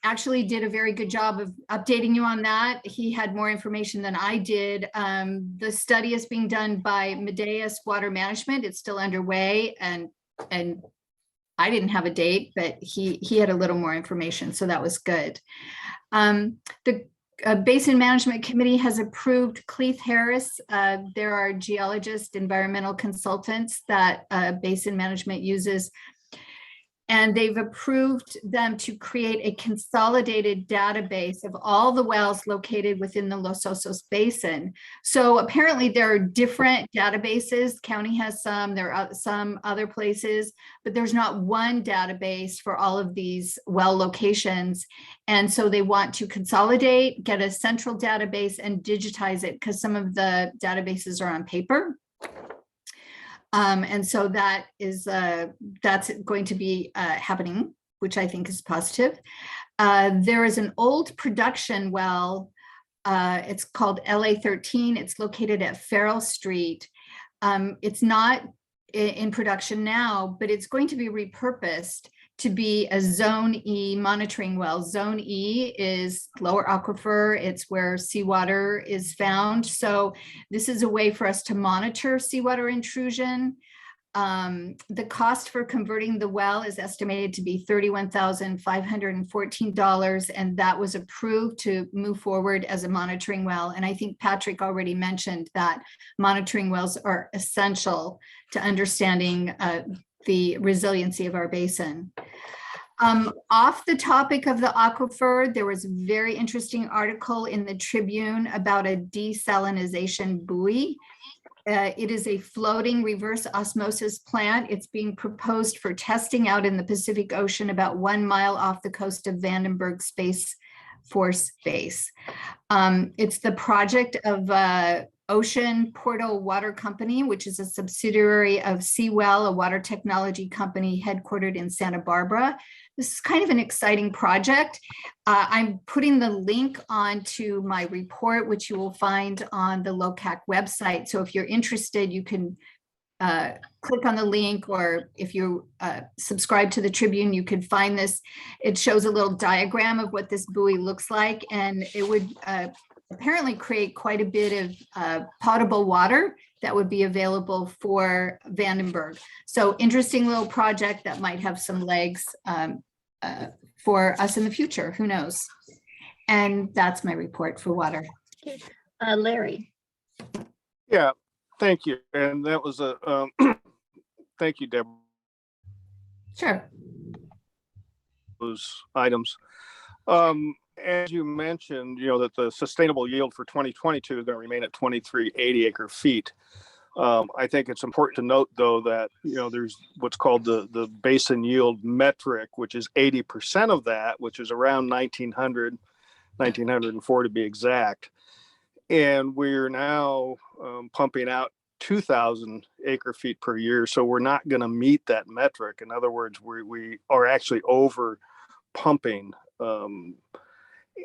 actually did a very good job of updating you on that. He had more information than I did. The study is being done by Medeas Water Management. It's still underway, and I didn't have a date, but he had a little more information, so that was good. The Basin Management Committee has approved Cleith Harris. There are geologists, environmental consultants that Basin Management uses, and they've approved them to create a consolidated database of all the wells located within the Los Osos Basin. So apparently there are different databases. County has some, there are some other places, but there's not one database for all of these well locations. And so they want to consolidate, get a central database and digitize it, because some of the databases are on paper. And so that is that's going to be happening, which I think is positive. There is an old production well. It's called LA13. It's located at Farrell Street. It's not in production now, but it's going to be repurposed to be a Zone E monitoring well. Zone E is lower aquifer. It's where seawater is found. So this is a way for us to monitor seawater intrusion. The cost for converting the well is estimated to be $31,514, and that was approved to move forward as a monitoring well. And I think Patrick already mentioned that monitoring wells are essential to understanding the resiliency of our basin. Off the topic of the aquifer, there was a very interesting article in the Tribune about a desalinization buoy. It is a floating reverse osmosis plant. It's being proposed for testing out in the Pacific Ocean about 1 mile off the coast of Vandenberg Space Force Base. It's the project of Ocean Portal Water Company, which is a subsidiary of Seawell, a water technology company headquartered in Santa Barbara. This is kind of an exciting project. I'm putting the link onto my report, which you will find on the LOCAC website. So if you're interested, you can click on the link, or if you subscribe to the Tribune, you can find this. It shows a little diagram of what this buoy looks like, and it would apparently create quite a bit of potable water that would be available for Vandenberg. So interesting little project that might have some legs for us in the future, who knows? And that's my report for water. Larry. Yeah, thank you. And that was a, thank you, Deborah. Sure. Those items. As you mentioned, you know, that the sustainable yield for 2022 is going to remain at 2380 acre feet. I think it's important to note, though, that, you know, there's what's called the basin yield metric, which is 80% of that, which is around 1904 to be exact. And we're now pumping out 2,000 acre feet per year. So we're not going to meet that metric. In other words, we are actually over pumping.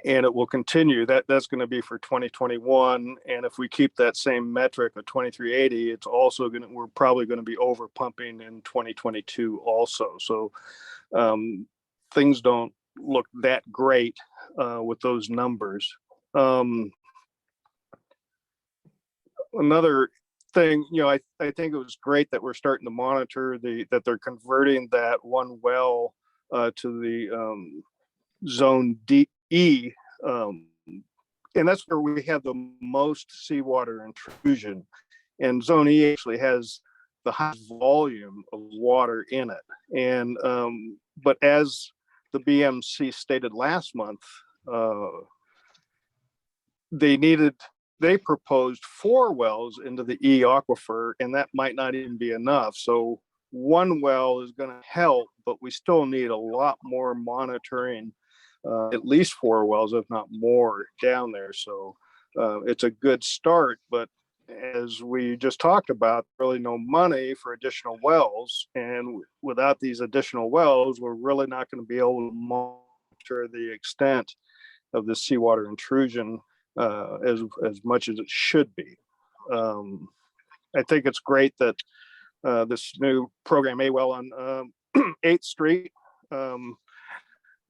And it will continue. That's going to be for 2021. And if we keep that same metric of 2380, it's also going to, we're probably going to be over pumping in 2022 also. So things don't look that great with those numbers. Another thing, you know, I think it was great that we're starting to monitor that they're converting that one well to the Zone E, and that's where we have the most seawater intrusion. And Zone E actually has the highest volume of water in it. And but as the BMC stated last month, they needed they proposed 4 wells into the E aquifer, and that might not even be enough. So one well is going to help, but we still need a lot more monitoring, at least 4 wells, if not more, down there. So it's a good start, but as we just talked about, really no money for additional wells. And without these additional wells, we're really not going to be able to monitor the extent of the seawater intrusion as much as it should be. I think it's great that this new program A well on 8th Street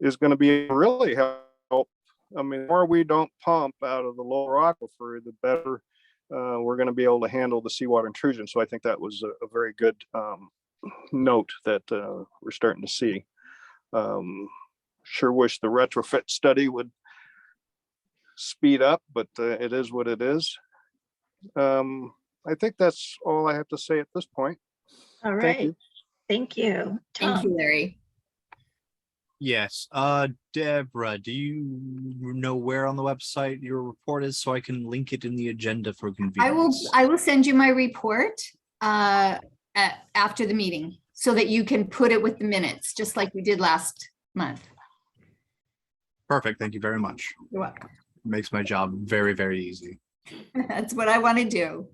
is going to be really help. I mean, the more we don't pump out of the lower aquifer, the better we're going to be able to handle the seawater intrusion. So I think that was a very good note that we're starting to see. Sure wish the retrofit study would speed up, but it is what it is. I think that's all I have to say at this point. All Thank right. you. Thank you. Thank you, Tom. Larry. Yes, Deborah, do you know where on the website your report is so I can link it in the agenda for convenience? I will send you my report after the meeting so that you can put it with the minutes, just like we did last month. Perfect. Thank you very much. You're welcome. Makes my job very, very easy. That's what I want to do.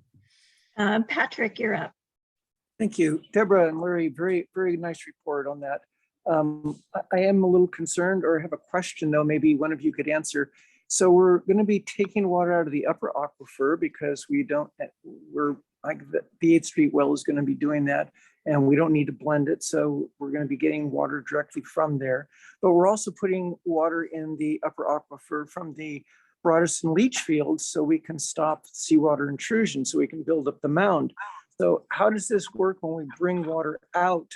Patrick, you're up. Thank you. Deborah and Larry, very, very nice report on that. I am a little concerned, or have a question though, maybe one of you could answer. So we're going to be taking water out of the upper aquifer because we're like the 8th Street well is going to be doing that, and we don't need to blend it. So we're going to be getting water directly from there. But we're also putting water in the upper aquifer from the Broaderson leach fields so we can stop seawater intrusion, so we can build up the mound. So how does this work when we bring water out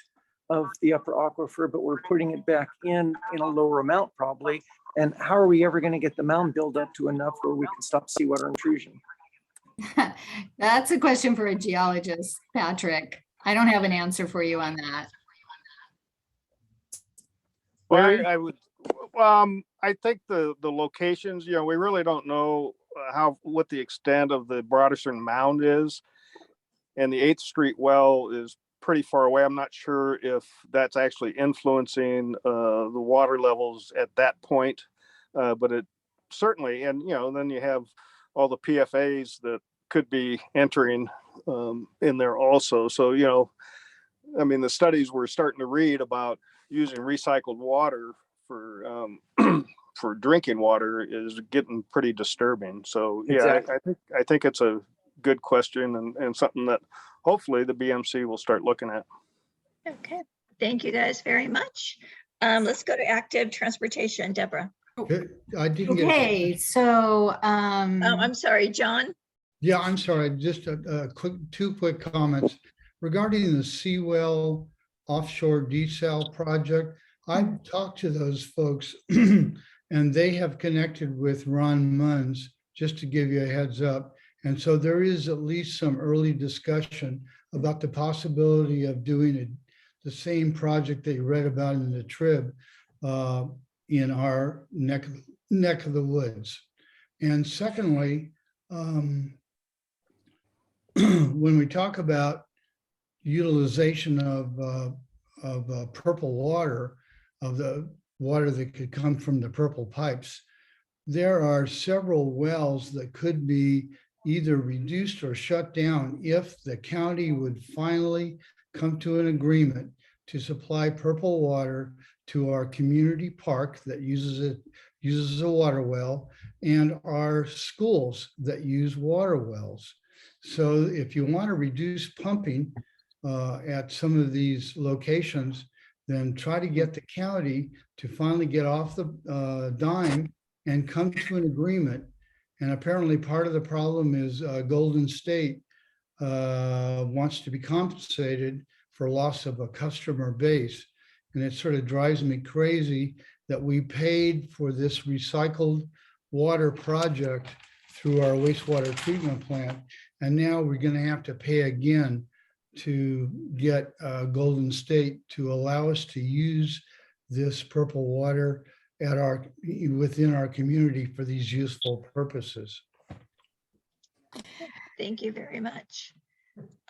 of the upper aquifer, but we're putting it back in a lower amount probably? And how are we ever going to get the mound built up to enough where we can stop seawater intrusion? That's a question for a geologist, Patrick. I don't have an answer for you on that. Well, I would, I think the locations, we really don't know what the extent of the Broaderson mound is. And the 8th Street well is pretty far away. I'm not sure if that's actually influencing the water levels at that point, but it certainly, and then you have all the PFAs that could be entering in there also. So, I mean, the studies we're starting to read about using recycled water for for drinking water is getting pretty disturbing. So yeah, Exactly. I think it's a good question and something that hopefully the BMC will start looking at. Okay. Thank you guys very much. Let's go to active transportation, Deborah. I didn't get. Okay, so Oh, I'm sorry, John. Yeah, I'm sorry. Just two quick comments regarding the Seawell offshore desal project. I've talked to those folks and they have connected with Ron Munns, just to give you a heads up. And so there is at least some early discussion about the possibility of doing the same project that you read about in the Trib in our neck of the woods. And secondly, when we talk about utilization of purple water, of the water that could come from the purple pipes, there are several wells that could be either reduced or shut down if the county would finally come to an agreement to supply purple water to our community park that uses a water well, and our schools that use water wells. So if you want to reduce pumping at some of these locations, then try to get the county to finally get off the dime and come to an agreement. And apparently part of the problem is Golden State wants to be compensated for loss of a customer base. And it sort of drives me crazy that we paid for this recycled water project through our wastewater treatment plant. And now we're going to have to pay again to get Golden State to allow us to use this purple water within our community for these useful purposes. Thank you very much.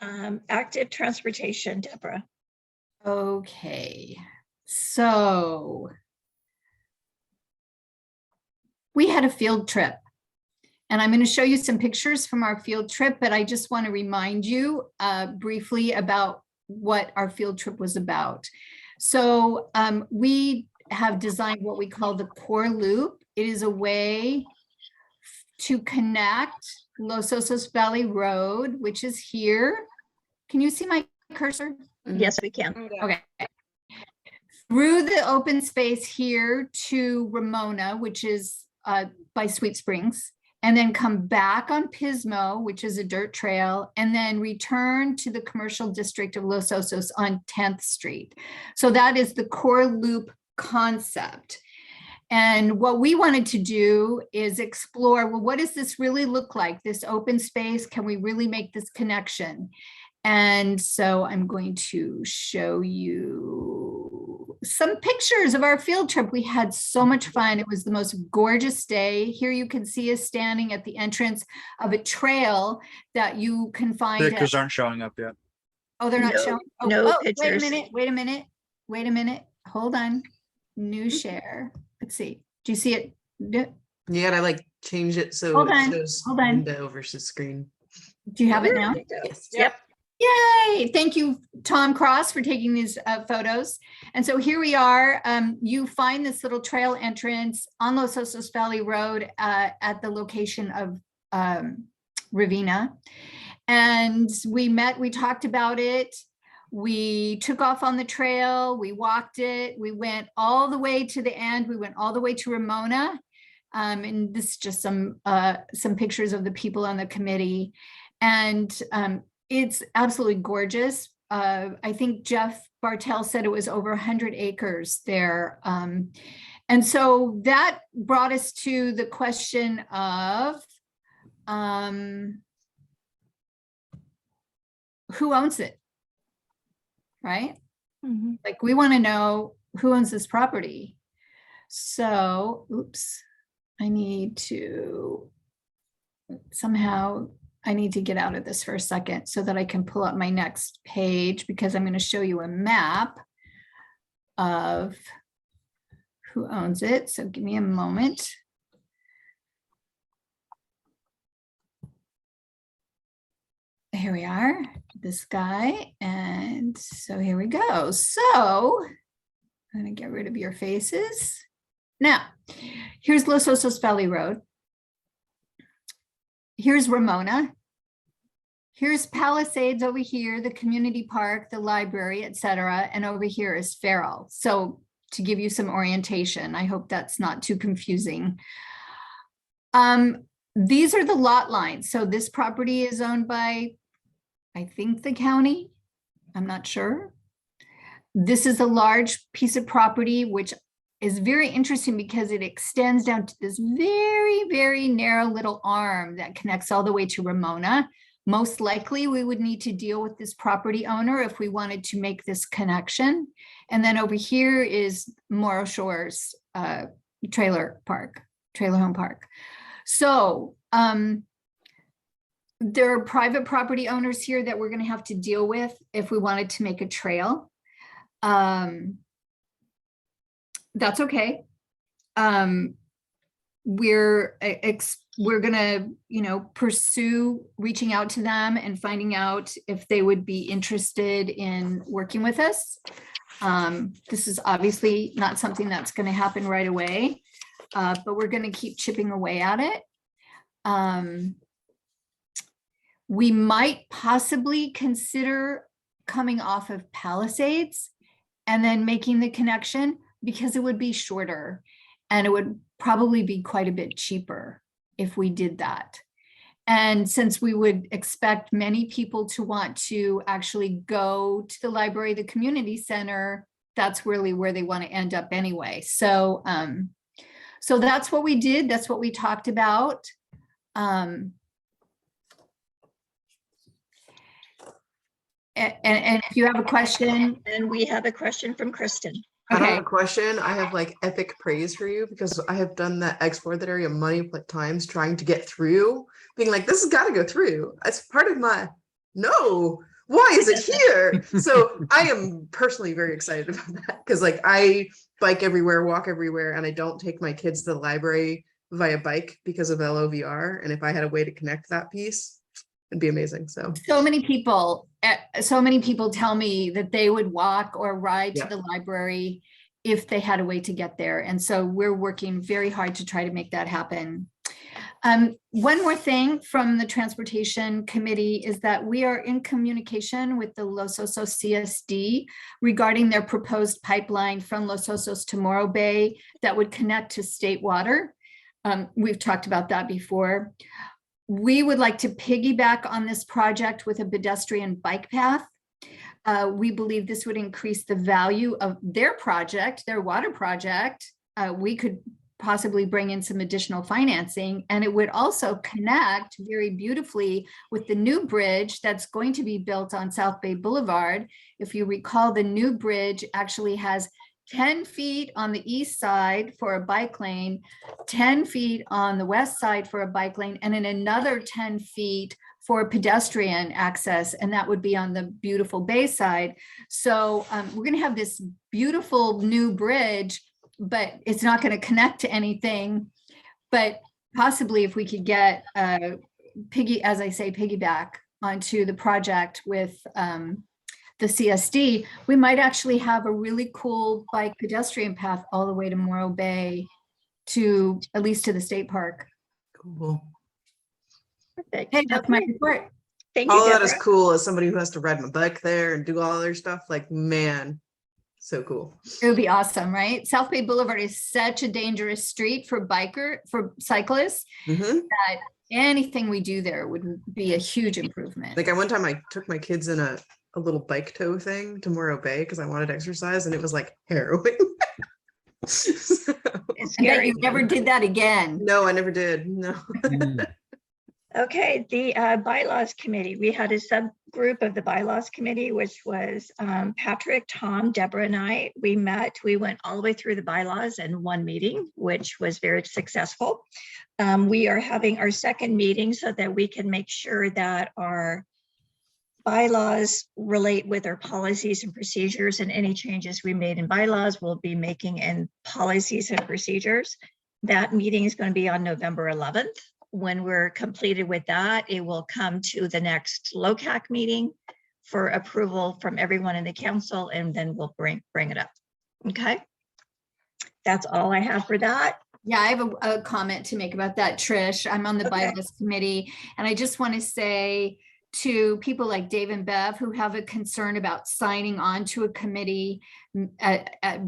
Active transportation, Deborah. Okay, so we had a field trip. And I'm going to show you some pictures from our field trip, but I just want to remind you briefly about what our field trip was about. So we have designed what we call the core loop. It is a way to connect Los Osos Valley Road, which is here. Can you see my cursor? Yes, we can. Okay. Through the open space here to Ramona, which is by Sweet Springs, and then come back on Pismo, which is a dirt trail, and then return to the commercial district of Los Osos on 10th Street. So that is the core loop concept. And what we wanted to do is explore, well, what does this really look like? This open space, can we really make this connection? And so I'm going to show you some pictures of our field trip. We had so much fun. It was the most gorgeous day. Here you can see us standing at the entrance of a trail that you can find. Pictures aren't showing up yet. Oh, they're not No, showing. Oh, no oh, wait a pictures. minute, wait a minute, wait a minute. Hold on. New share. Let's see. Do you see it? Do You gotta like change it so Hold it on, shows hold on. window versus screen. you have it now? Yes. Yep. Yay! Thank you, Tom Cross, for taking these photos. And so here we are. You find this little trail entrance on Los Osos Valley Road at the location of Ravina. And we met, we talked about it. We took off on the trail, we walked it, we went all the way to the end, we went all the way to Ramona. And this is just some pictures of the people on the committee. And it's absolutely gorgeous. I think Jeff Bartell said it was over 100 acres there. And so that brought us to the question of who owns it, right? Mm-hmm. Like we want to know who owns this property. So, oops, I need to somehow, I need to get out of this for a second so that I can pull up my next page, because I'm going to show you a map of who owns it. So give me a moment. Here we are, this guy. And so here we go. So I'm going to get rid of your faces. Now, here's Los Osos Valley Road. Here's Ramona. Here's Palisades over here, the community park, the library, etc. And over here is Farrell. So to give you some orientation, I hope that's not too confusing. These are the lot lines. So this property is owned by, I think, the county. I'm not sure. This is a large piece of property, which is very interesting because it extends down to this very, very narrow little arm that connects all the way to Ramona. Most likely we would need to deal with this property owner if we wanted to make this connection. And then over here is Morro Shores trailer home park. So there are private property owners here that we're going to have to deal with if we wanted to make a trail. That's okay. We're gonna, pursue reaching out to them and finding out if they would be interested in working with us. This is obviously not something that's going to happen right away, but we're going to keep chipping away at it. We might possibly consider coming off of Palisades and then making the connection, because it would be shorter and it would probably be quite a bit cheaper if we did that. And since we would expect many people to want to actually go to the library, the community center, that's really where they want to end up anyway. So, so that's what we did. That's what we talked about. And if you have a question. And we have a question from Kristen. I don't Okay. have a question. I have like epic praise for you because I have done that explored that area many times trying to get through, being like, this has got to go through. It's part of my no. Why is it here? So I am personally very excited about that because like I bike everywhere, walk everywhere, and I don't take my kids to the library via bike because of LOVR. And if I had a way to connect that piece, it'd be amazing. So So many people tell me that they would walk or ride to Yeah. the library if they had a way to get there. And so we're working very hard to try to make that happen. One more thing from the Transportation Committee is that we are in communication with the Los Osos CSD regarding their proposed pipeline from Los Osos to Morro Bay that would connect to state water. We've talked about that before. We would like to piggyback on this project with a pedestrian bike path. We believe this would increase the value of their project, their water project. We could possibly bring in some additional financing, and it would also connect very beautifully with the new bridge that's going to be built on South Bay Boulevard. If you recall, the new bridge actually has 10 feet on the east side for a bike lane, 10 feet on the west side for a bike lane, and then another 10 feet for pedestrian access, and that would be on the beautiful bay side. So we're going to have this beautiful new bridge, but it's not going to connect to anything. But possibly if we could get piggyback onto the project with the CSD, we might actually have a really cool bike pedestrian path all the way to Morro Bay to at least to the state park. cool. Perfect. Hey, that's my Okay. report. Thank you, All of that is Deborah. cool as somebody who has to ride my bike there and do all other stuff. Like, man, so cool. It would be awesome, right? South Bay Boulevard is such a dangerous street for cyclists Mhm. that anything we do there would be a huge improvement. Like, one time I took my kids in a little bike tow thing to Morro Bay because I wanted exercise, and it was like harrowing. So- It's And that scary. you never did that again. no, I never did. No. Okay, the bylaws committee, we had a subgroup of the bylaws committee, which was Patrick, Tom, Deborah, and I. We met, we went all the way through the bylaws in one meeting, which was very successful. We are having our second meeting so that we can make sure that our bylaws relate with our policies and procedures, and any changes we made in bylaws we'll be making in policies and procedures. That meeting is going to be on November 11th. When we're completed with that, it will come to the next LOCAC meeting for approval from everyone in the council, and then we'll bring it up. Okay. That's all I have for that. Yeah, I have a comment to make about that, Trish. I'm on the Okay. bylaws committee, and I just want to say to people like Dave and Bev who have a concern about signing on to a committee,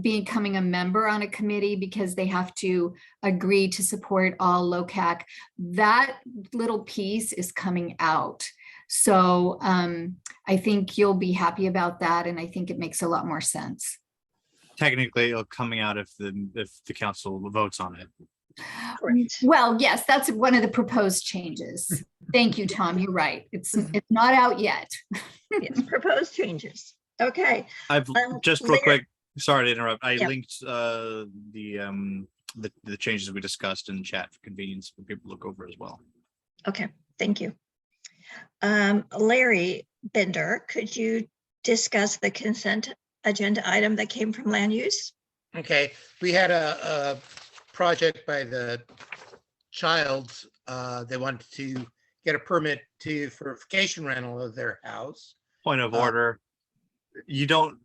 becoming a member on a committee because they have to agree to support all LOCAC, that little piece is coming out. So I think you'll be happy about that, and I think it makes a lot more sense. Technically, it'll coming out if the council votes on it. Well, yes, that's one of the proposed changes. Thank you, Tom. You're right. It's not out yet. Yes, proposed changes. Okay. I've just real Larry- quick, sorry to interrupt. I Yeah. linked the changes we discussed in chat for convenience for people to look over as well. Okay, thank you. Larry Bender, could you discuss the consent agenda item that came from land use? Okay, we had a project by the Childs. They wanted to get a permit for vacation rental of their house. Point of order. You don't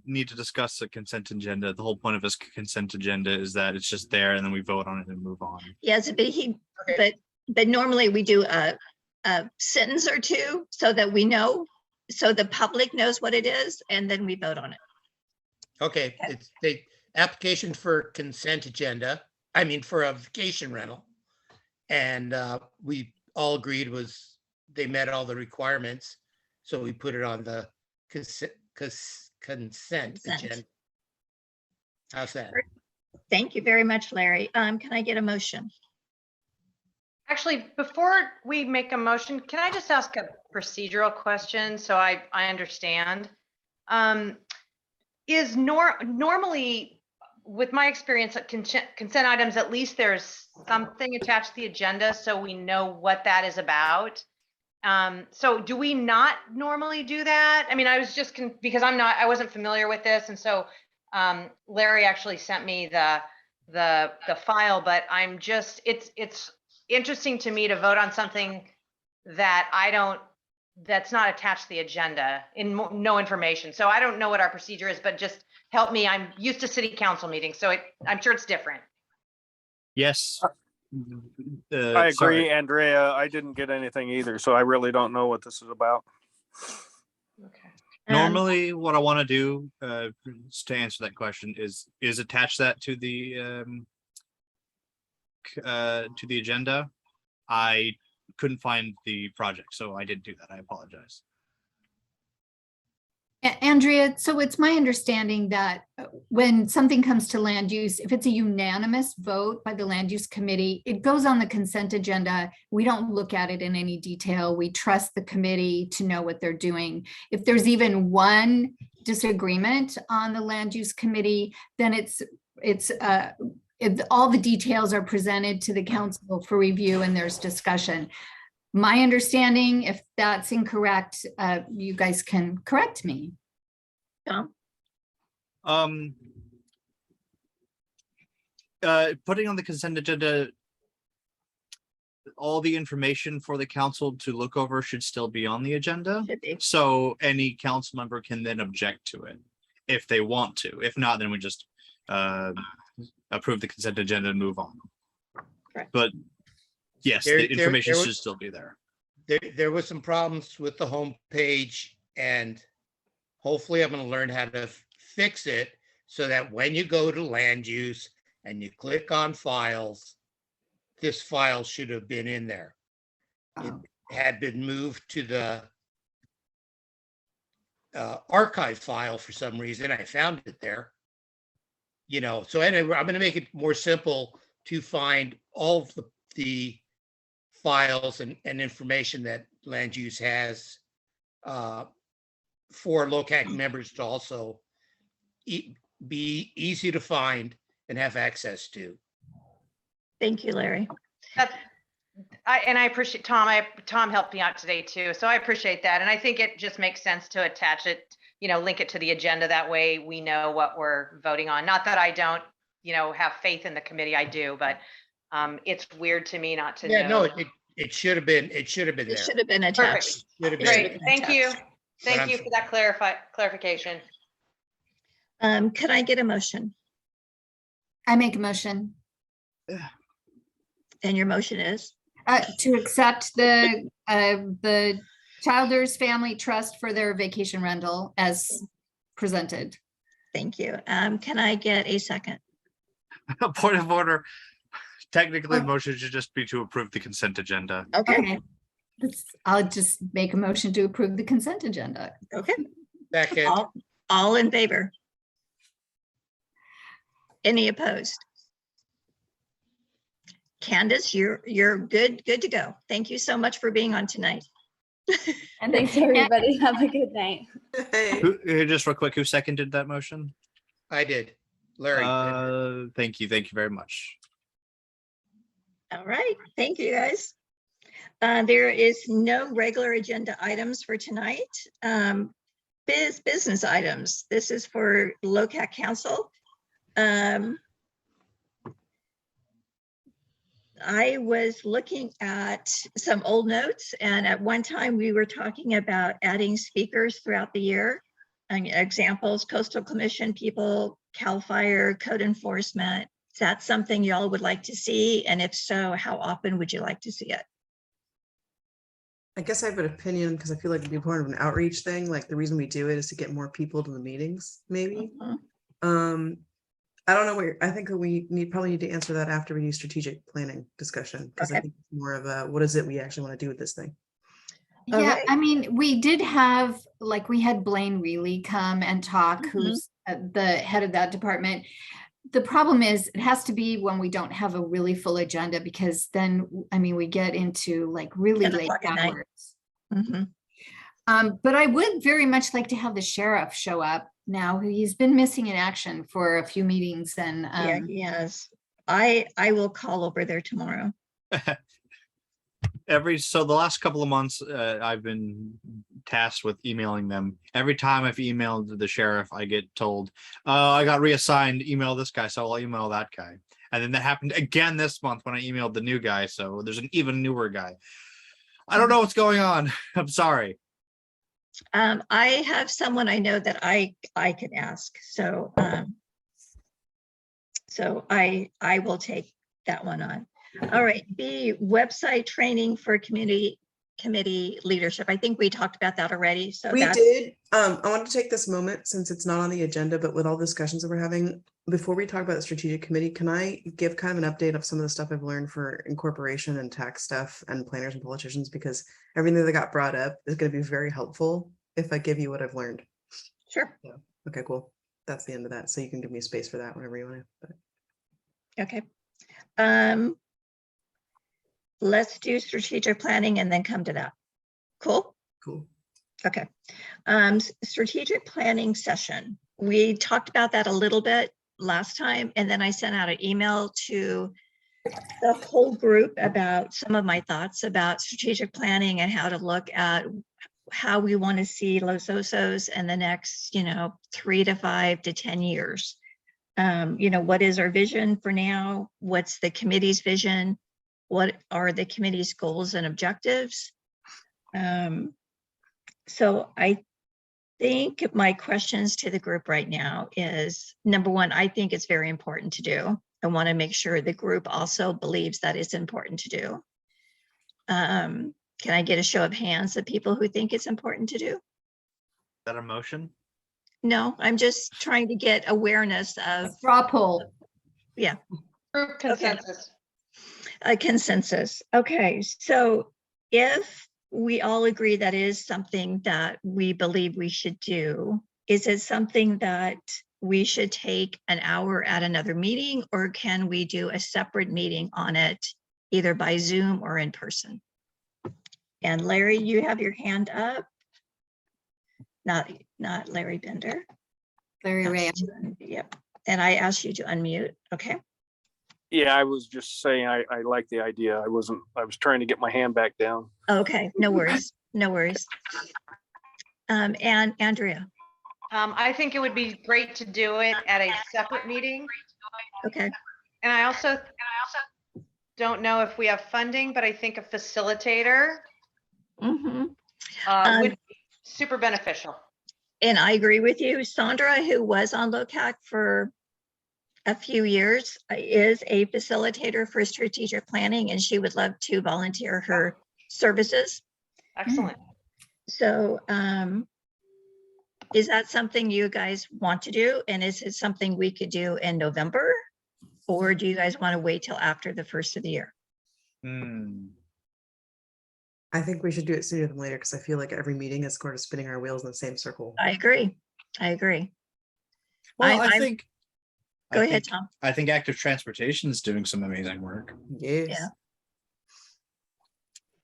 need to discuss the consent agenda. The whole point of this consent agenda is that it's just there and then we vote on it and move on. Yes, but normally we do a sentence or two so that we know, so the public knows what it is, and then we vote on it. Okay, it's the application for consent agenda, for a vacation rental. And we all agreed they met all the requirements. So we put it on the consent agenda. How's that? Thank you very much, Larry. Can I get a motion? Actually, before we make a motion, can I just ask a procedural question so I understand? is normally, with my experience at consent items, at least there's something attached to the agenda so we know what that is about. So do we not normally do that? I mean, I was just because I wasn't familiar with this, and so Larry actually sent me the file, but I'm just, it's interesting to me to vote on something that that's not attached to the agenda in no information. So I don't know what our procedure is, but just help me. I'm used to city council meetings, so I'm sure it's different. Yes. I agree, Sorry. Andrea. I didn't get anything either, so I really don't know what this is about. Okay. Normally, what I want to do to answer that question is attach that to the agenda. I couldn't find the project, so I didn't do that. I apologize. Andrea, so it's my understanding that when something comes to land use, if it's a unanimous vote by the land use committee, it goes on the consent agenda. We don't look at it in any detail. We trust the committee to know what they're doing. If there's even one disagreement on the land use committee, then all the details are presented to the council for review and there's discussion. My understanding, if that's incorrect, you guys can correct me. Tom? Putting on the consent agenda, all the information for the council to look over should still be on the agenda. So any council member can then object to it if they want to. If not, then we just approve the consent agenda and move on. Correct. But yes, the information should still be there. There was some problems with the homepage, and hopefully I'm going to learn how to fix it so that when you go to land use and you click on files, this file should have been in there. It had been moved to the archive file for some reason. I found it there. So anyway, I'm going to make it more simple to find all of the files and information that land use has for LOCAC members to also be easy to find and have access to. Thank you, Larry. I appreciate Tom. Tom helped me out today too, so I appreciate that. And I think it just makes sense to attach it, link it to the agenda. That way we know what we're voting on. Not that I don't, have faith in the committee. I do, but it's weird to me not to know. Yeah, no, it should have been. It should have been there. It should have been attached. Great. Thank you. Thank you for that clarification. Could I get a motion? I make a motion. And your motion is? To accept the Childers Family Trust for their vacation rental as presented. Thank you. Can I get a second? Point of order. Technically, the motion should just be to approve the consent agenda. Okay. I'll just make a motion to approve the consent agenda. Okay. Second. All in favor? Any opposed? Candace, you're good to go. Thank you so much for being on tonight. And thanks everybody. Have a good night. Just real quick, who seconded that motion? I did. Larry. Thank you very much. All right, thank you guys. There is no regular agenda items for tonight. Business items. This is for LOCAC Council. I was looking at some old notes, and at one time we were talking about adding speakers throughout the year. And examples, Coastal Commission people, CAL FIRE, code enforcement. Is that something y'all would like to see? And if so, how often would you like to see it? I guess I have an opinion because I feel like it'd be more of an outreach thing. Like the reason we do it is to get more people to the meetings, maybe. I don't know where, I think we probably need to answer that after we do strategic planning discussion, because I think it's more of a, what is it we actually want to do with this thing? Yeah, I mean, we did have, we had Blaine Reilly come and talk, who's the head of that department. The problem is it has to be when we don't have a really full agenda, because then, I mean, we get into really late hours. But I would very much like to have the sheriff show up now. He's been missing in action for a few meetings and Yeah, yes. I will call over there tomorrow. So the last couple of months, I've been tasked with emailing them. Every time I've emailed the sheriff, I get told, I got reassigned, email this guy, so I'll email that guy. And then that happened again this month when I emailed the new guy, so there's an even newer guy. I don't know what's going on. I'm sorry. I have someone I know that I can ask, so I will take that one on. All right, B, website training for committee leadership. I think we talked about that already, so We that's did. I want to take this moment, since it's not on the agenda, but with all the discussions that we're having, before we talk about the strategic committee, can I give kind of an update of some of the stuff I've learned for incorporation and tax stuff and planners and politicians? Because everything that got brought up is going to be very helpful if I give you what I've learned. Sure. Yeah. Okay, cool. That's the end of that. So you can give me space for that whenever you want to. But... Okay. Let's do strategic planning and then come to that. Cool. Cool. Okay. Strategic planning session. We talked about that a little bit last time, and then I sent out an email to the whole group about some of my thoughts about strategic planning and how to look at how we want to see Los Osos in the next, 3 to 5 to 10 years. What is our vision for now? What's the committee's vision? What are the committee's goals and objectives? So I think my questions to the group right now is, number one, I think it's very important to do. I want to make sure the group also believes that it's important to do. Can I get a show of hands of people who think it's important to do? Is that a motion? No, I'm just trying to get awareness of. A straw poll. Yeah. Group consensus. A consensus. Okay, so if we all agree that is something that we believe we should do, is it something that we should take an hour at another meeting, or can we do a separate meeting on it, either by Zoom or in person? And Larry, you have your hand up. Not Larry Bender. Larry Ray. Yep. And I asked you to unmute. Okay. Yeah, I was just saying I like the idea. I was trying to get my hand back down. Okay, no worries. No worries. And Andrea. I think it would be great to do it at a separate meeting. Okay. And I also don't know if we have funding, but I think a facilitator would be super beneficial. And I agree with you. Sandra, who was on LOCAC for a few years, is a facilitator for strategic planning, and she would love to volunteer her services. Excellent. So is that something you guys want to do? And is it something we could do in November? Or do you guys want to wait till after the first of the year? I think we should do it sooner than later, because I feel like every meeting is sort of spinning our wheels in the same circle. I agree. Well, I think. Go ahead, Tom. I think active transportation is doing some amazing work. Yes. Yeah.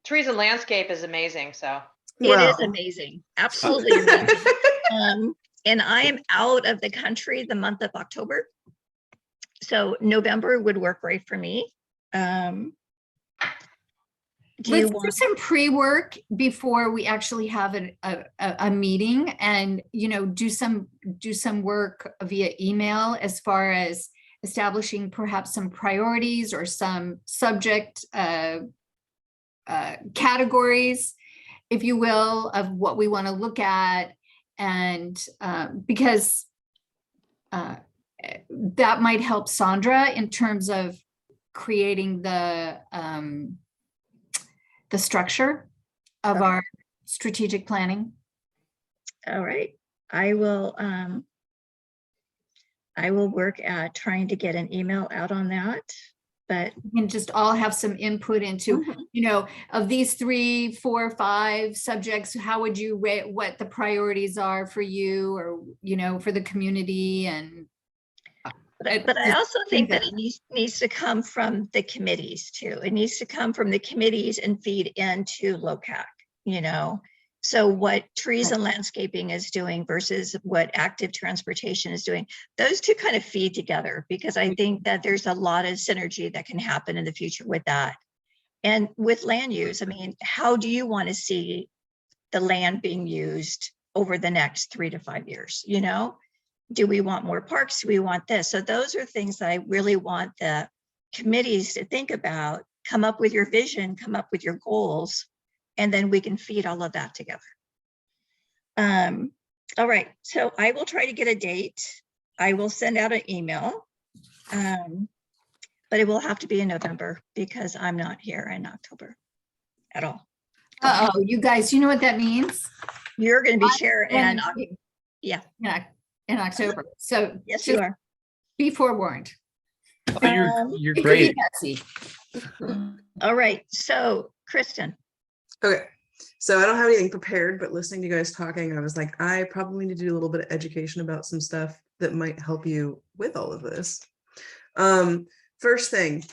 Trees and landscape is amazing. So it is amazing. Absolutely amazing. And I am out of the country the month of October. So November would work great for me. Let's do some pre-work before we actually have a meeting, and do some work via email as far as establishing perhaps some priorities or some subject categories, if you will, of what we want to look at, and because that might help Sandra in terms of creating the structure of our strategic planning. All right. I will work at trying to get an email out on that, but we can just all have some input into, of these 3, 4, 5 subjects, how would you rate what the priorities are for you, or, for the community? And but I also think that it needs to come from the committees too. It needs to come from the committees and feed into LOCAC, So what trees and landscaping is doing versus what active transportation is doing, those two kind of feed together, because I think that there's a lot of synergy that can happen in the future with that. And with land use, I mean, how do you want to see the land being used over the next 3 to 5 years? You know, do we want more parks? Do we want this? So those are things that I really want the committees to think about, come up with your vision, come up with your goals, and then we can feed all of that together. All right, so I will try to get a date. I will send out an email, but it will have to be in November because I'm not here in October at all. Uh-oh, you guys, you know what that means? You're going to be chair and yeah, in October. So yes, you are. Be forewarned. You're It could be great. messy. All right, so Kristen. Okay, so I don't have anything prepared, but listening to you guys talking, I was like, I probably need to do a little bit of education about some stuff that might help you with all of this. First thing,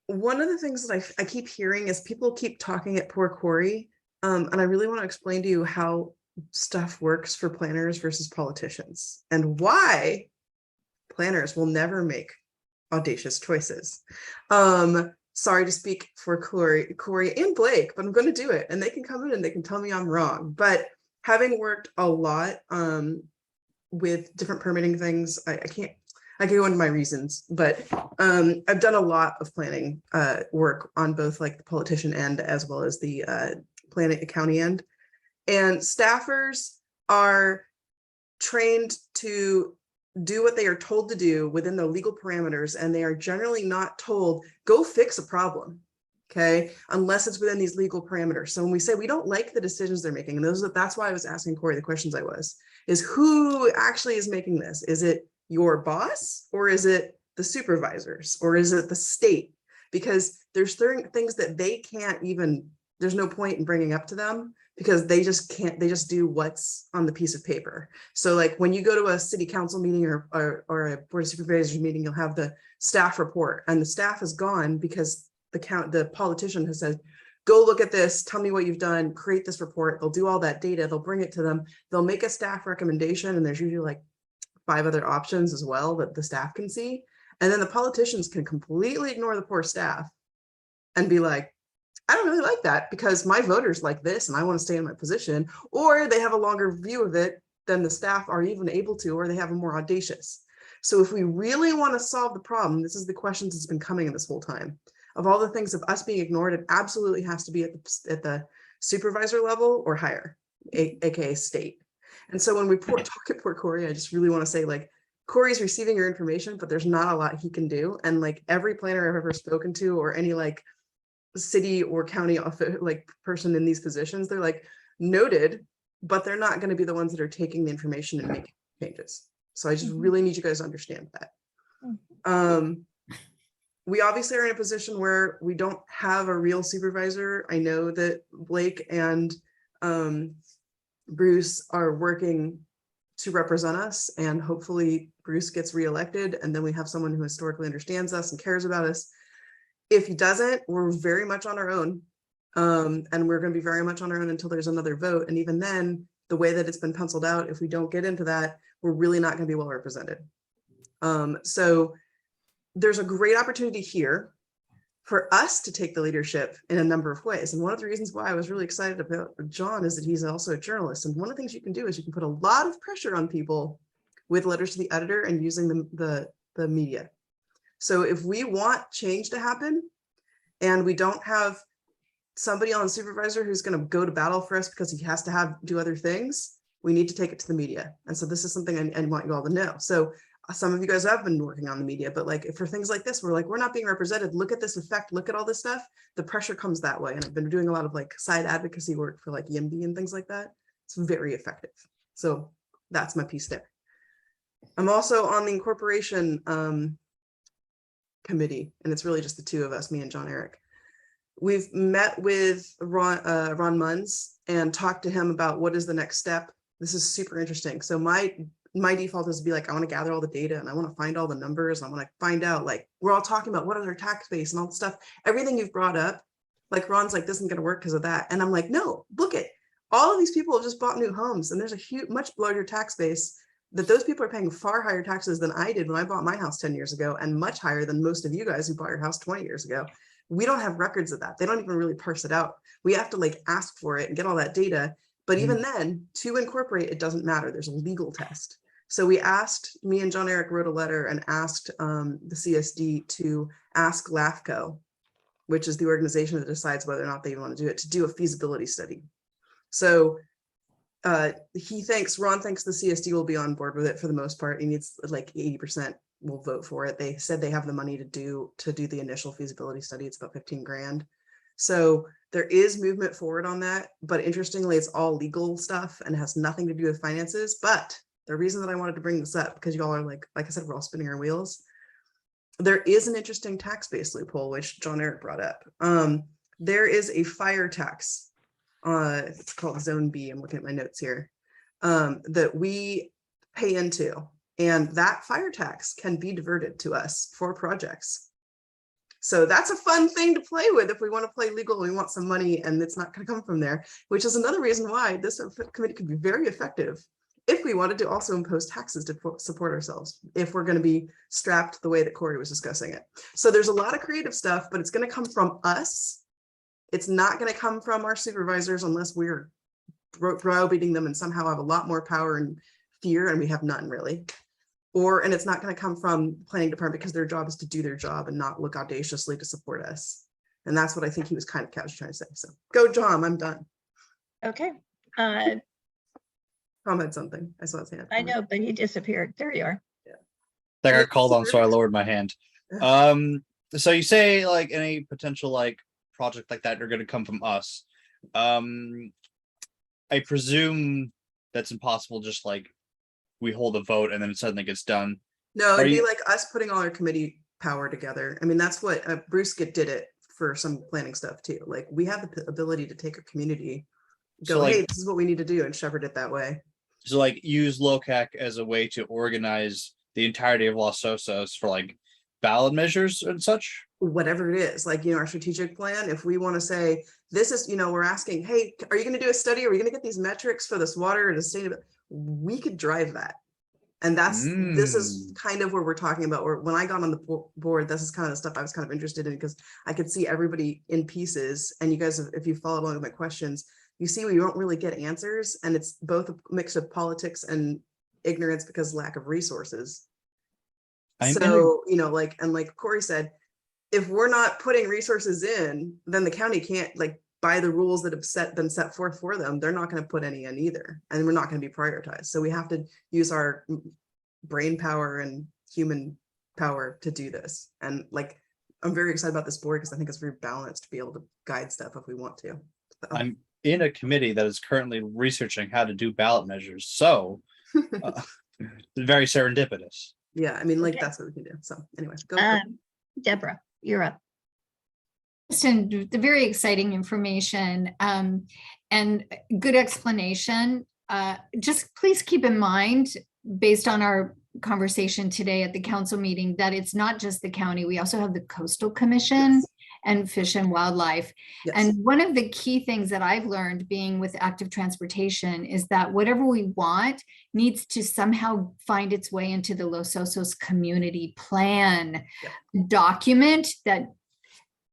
one of the things that I keep hearing is people keep talking at poor Corey, and I really want to explain to you how stuff works for planners versus politicians and why planners will never make audacious choices. Sorry to speak for Corey and Blake, but I'm going to do it, and they can come in and they can tell me I'm wrong. But having worked a lot with different permitting things, I can go into my reasons, but I've done a lot of planning work on both like the politician end as well as the planning county end, and staffers are trained to do what they are told to do within the legal parameters, and they are generally not told, go fix a problem, okay, unless it's within these legal parameters. So when we say we don't like the decisions they're making, and that's why I was asking Corey the questions is who actually is making this? Is it your boss, or is it the supervisors, or is it the state? Because there's certain things that they can't even, there's no point in bringing up to them, because they just can't, they just do what's on the piece of paper. So like when you go to a city council meeting or a board of supervisors meeting, you'll have the staff report, and the staff is gone because the politician has said, go look at this, tell me what you've done, create this report. They'll do all that data, they'll bring it to them, they'll make a staff recommendation, and there's usually like 5 other options as well that the staff can see. And then the politicians can completely ignore the poor staff and be like, I don't really like that because my voters like this and I want to stay in my position, or they have a longer view of it than the staff are even able to, or they have a more audacious. So if we really want to solve the problem, this is the questions that's been coming in this whole time. Of all the things of us being ignored, it absolutely has to be at the supervisor level or higher, aka state. And so when we talk at poor Corey, I just really want to say, like, Corey's receiving your information, but there's not a lot he can do. And like every planner I've ever spoken to, or any like city or county office, like person in these positions, they're like noted, but they're not going to be the ones that are taking the information and making changes. So I just really need you guys to understand that. We obviously are in a position where we don't have a real supervisor. I know that Blake and Bruce are working to represent us, and hopefully Bruce gets reelected, and then we have someone who historically understands us and cares about us. If he doesn't, we're very much on our own, and we're going to be very much on our own until there's another vote. And even then, the way that it's been penciled out, if we don't get into that, we're really not going to be well represented. So there's a great opportunity here for us to take the leadership in a number of ways. And one of the reasons why I was really excited about John is that he's also a journalist. And one of the things you can do is you can put a lot of pressure on people with letters to the editor and using the media. So if we want change to happen and we don't have somebody on the supervisor who's going to go to battle for us because he has to do other things, we need to take it to the media. And so this is something I want you all to know. So some of you guys have been working on the media, but like for things like this, we're like, we're not being represented. Look at this effect, look at all this stuff. The pressure comes that way. And I've been doing a lot of like side advocacy work for like YIMBY and things like that. It's very effective. So that's my piece there. I'm also on the incorporation committee, and it's really just the two of us, me and John Eric. We've met with Ron Munns and talked to him about what is the next step. This is super interesting. So my default is to be like, I want to gather all the data and I want to find all the numbers. I want to find out, like, we're all talking about what is our tax base and all the stuff, everything you've brought up. Like Ron's like, this isn't going to work because of that. And I'm like, no, look at all of these people have just bought new homes, and there's a huge, much larger tax base that those people are paying far higher taxes than I did when I bought my house 10 years ago, and much higher than most of you guys who bought your house 20 years ago. We don't have records of that. They don't even really parse it out. We have to like ask for it and get all that data. But even then, to incorporate, it doesn't matter. There's a legal test. So we asked, me and John Eric wrote a letter and asked the CSD to ask LAFCO, which is the organization that decides whether or not they want to do it, to do a feasibility study. So Ron thinks the CSD will be on board with it for the most part. He needs like 80% will vote for it. They said they have the money to do the initial feasibility study. It's about 15 grand. So there is movement forward on that, but interestingly, it's all legal stuff and has nothing to do with finances. But the reason that I wanted to bring this up, because y'all are like I said, we're all spinning our wheels. There is an interesting tax-based loophole, which John Eric brought up. There is a fire tax. It's called Zone B. I'm looking at my notes here, that we pay into, and that fire tax can be diverted to us for projects. So that's a fun thing to play with if we want to play legal, we want some money and it's not going to come from there, which is another reason why this committee could be very effective if we wanted to also impose taxes to support ourselves, if we're going to be strapped the way that Corey was discussing it. So there's a lot of creative stuff, but it's going to come from us. It's not going to come from our supervisors unless we're browbeating them and somehow have a lot more power and fear, and we have none really. And it's not going to come from the planning department because their job is to do their job and not look audaciously to support us. And that's what I think he was kind of casually trying to say. So go, John, I'm done. Okay. Tom had something. I saw his hand. I know, but he disappeared. There you are. I got called on, so I lowered my hand. So you say like any potential like project like that are going to come from us. I presume that's impossible. Just like we hold a vote and then it suddenly gets done. No, it'd be like us putting all our committee power together. I mean, that's what Bruce did it for some planning stuff too. Like we have the ability to take a community, go, So, like, hey, this is what we need to do, and shepherd it that way. So like use LOCAC as a way to organize the entirety of Los Osos for like ballot measures and such. Whatever it is, like, our strategic plan, if we want to say, this is, we're asking, hey, are you going to do a study? Are we going to get these metrics for this water and sustainability? We could drive that. And this is kind of where we're talking about, or when I got on the board, this is kind of the stuff I was kind of interested in, because I could see everybody in pieces. And you guys, if you followed along with my questions, you see we don't really get answers. And it's both a mix of politics and ignorance because lack of resources. So, like Corey said, if we're not putting resources in, then the county can't by the rules that have been set forth for them, they're not going to put any in either. And we're not going to be prioritized. So we have to use our brain power and human power to do this. And I'm very excited about this board because I think it's very balanced to be able to guide stuff if we want to. I'm in a committee that is currently researching how to do ballot measures. So very serendipitous. Yeah, I mean, that's what we can do. So anyway, go. Deborah, you're up. And the very exciting information and good explanation. Just please keep in mind, based on our conversation today at the council meeting, that it's not just the county. We also have the Coastal Commission and Fish and Wildlife. Yes. And one of the key things that I've learned being with active transportation is that whatever we want needs to somehow find its way into the Los Osos community plan document that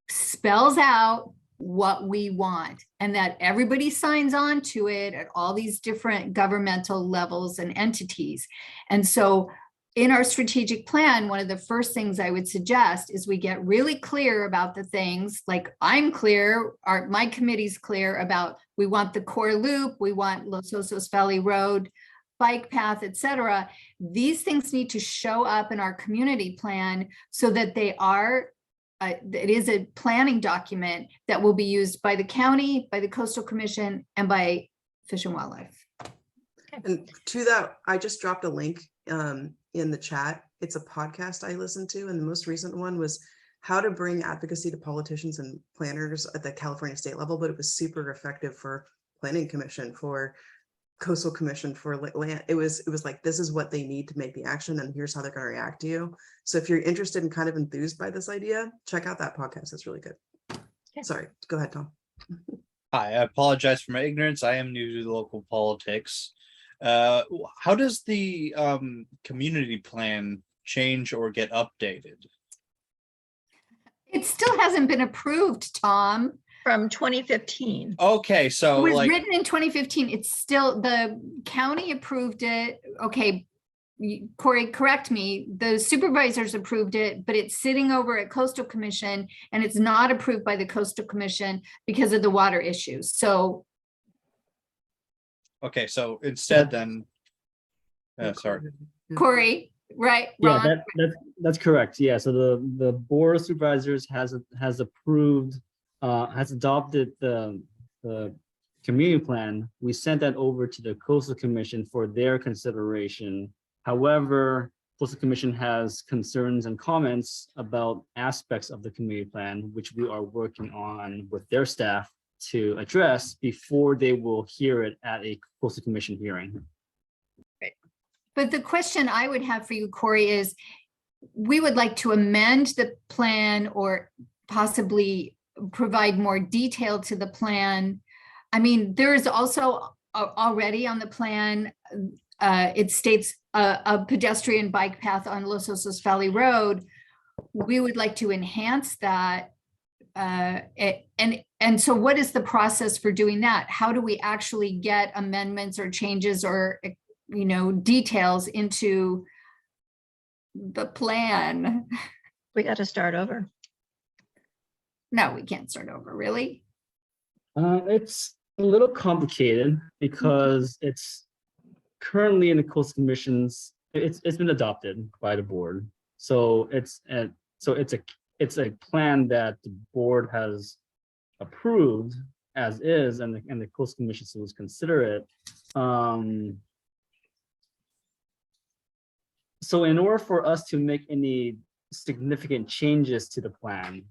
spells out what we want and that everybody signs on to it at all these different governmental levels and entities. And so in our strategic plan, one of the first things I would suggest is we get really clear about the things, like I'm clear, my committee's clear about, we want the core loop, we want Los Osos Valley Road, bike path, etc. These things need to show up in our community plan so that they are it is a planning document that will be used by the county, by the Coastal Commission, and by Fish and Wildlife. And to that, I just dropped a link in the chat. It's a podcast I listened to, and the most recent one was how to bring advocacy to politicians and planners at the California state level, but it was super effective for planning commission, for Coastal Commission, for land. It was like, this is what they need to make the action, and here's how they're going to react to you. So if you're interested and kind of enthused by this idea, check out that podcast. It's really good. Sorry, go ahead, Tom. Hi, I apologize for my ignorance. I am new to the local politics. How does the community plan change or get updated? It still hasn't been approved, Tom. From 2015. Okay, It so was like, written in 2015. It's still, the county approved it. Okay, Corey, correct me. The supervisors approved it, but it's sitting over at Coastal Commission and it's not approved by the Coastal Commission because of the water issues. So okay, so instead then, sorry. Corey, right? Yeah, Ron? that's correct. Yeah, so the board of supervisors has approved, has adopted the community plan. We sent that over to the Coastal Commission for their consideration. However, Coastal Commission has concerns and comments about aspects of the community plan, which we are working on with their staff to address before they will hear it at a Coastal Commission hearing. But the question I would have for you, Corey, is we would like to amend the plan or possibly provide more detail to the plan. I mean, there is also already on the plan, it states a pedestrian bike path on Los Osos Valley Road. We would like to enhance that. And so what is the process for doing that? How do we actually get amendments or changes or, you know, details into the plan? We got to start over. No, we can't start over, really? It's a little complicated because it's currently in the Coastal Commission's, it's been adopted by the board. So it's a plan that the board has approved as is, and the Coastal Commission will consider it. So in order for us to make any significant changes to the plan,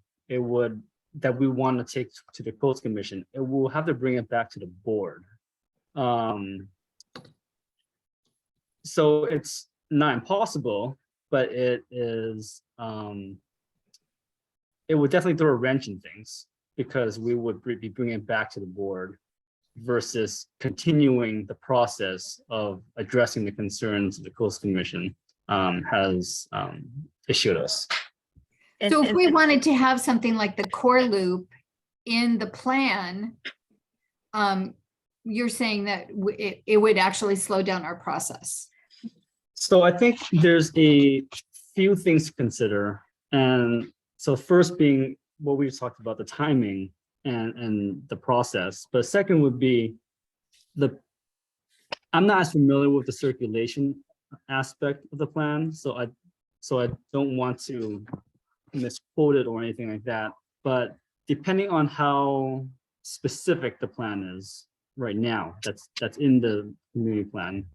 that we want to take to the Coastal Commission, it will have to bring it back to the board. So it's not impossible, but it is, it would definitely throw a wrench in things because we would be bringing it back to the board versus continuing the process of addressing the concerns the Coastal Commission has issued us. So if we wanted to have something like the core loop in the plan, you're saying that it would actually slow down our process. So I think there's a few things to consider. And so first being what we just talked about, the timing and the process. But second would be I'm not as familiar with the circulation aspect of the plan. So I don't want to misquote it or anything like that. But depending on how specific the plan is right now, that's in the community plan,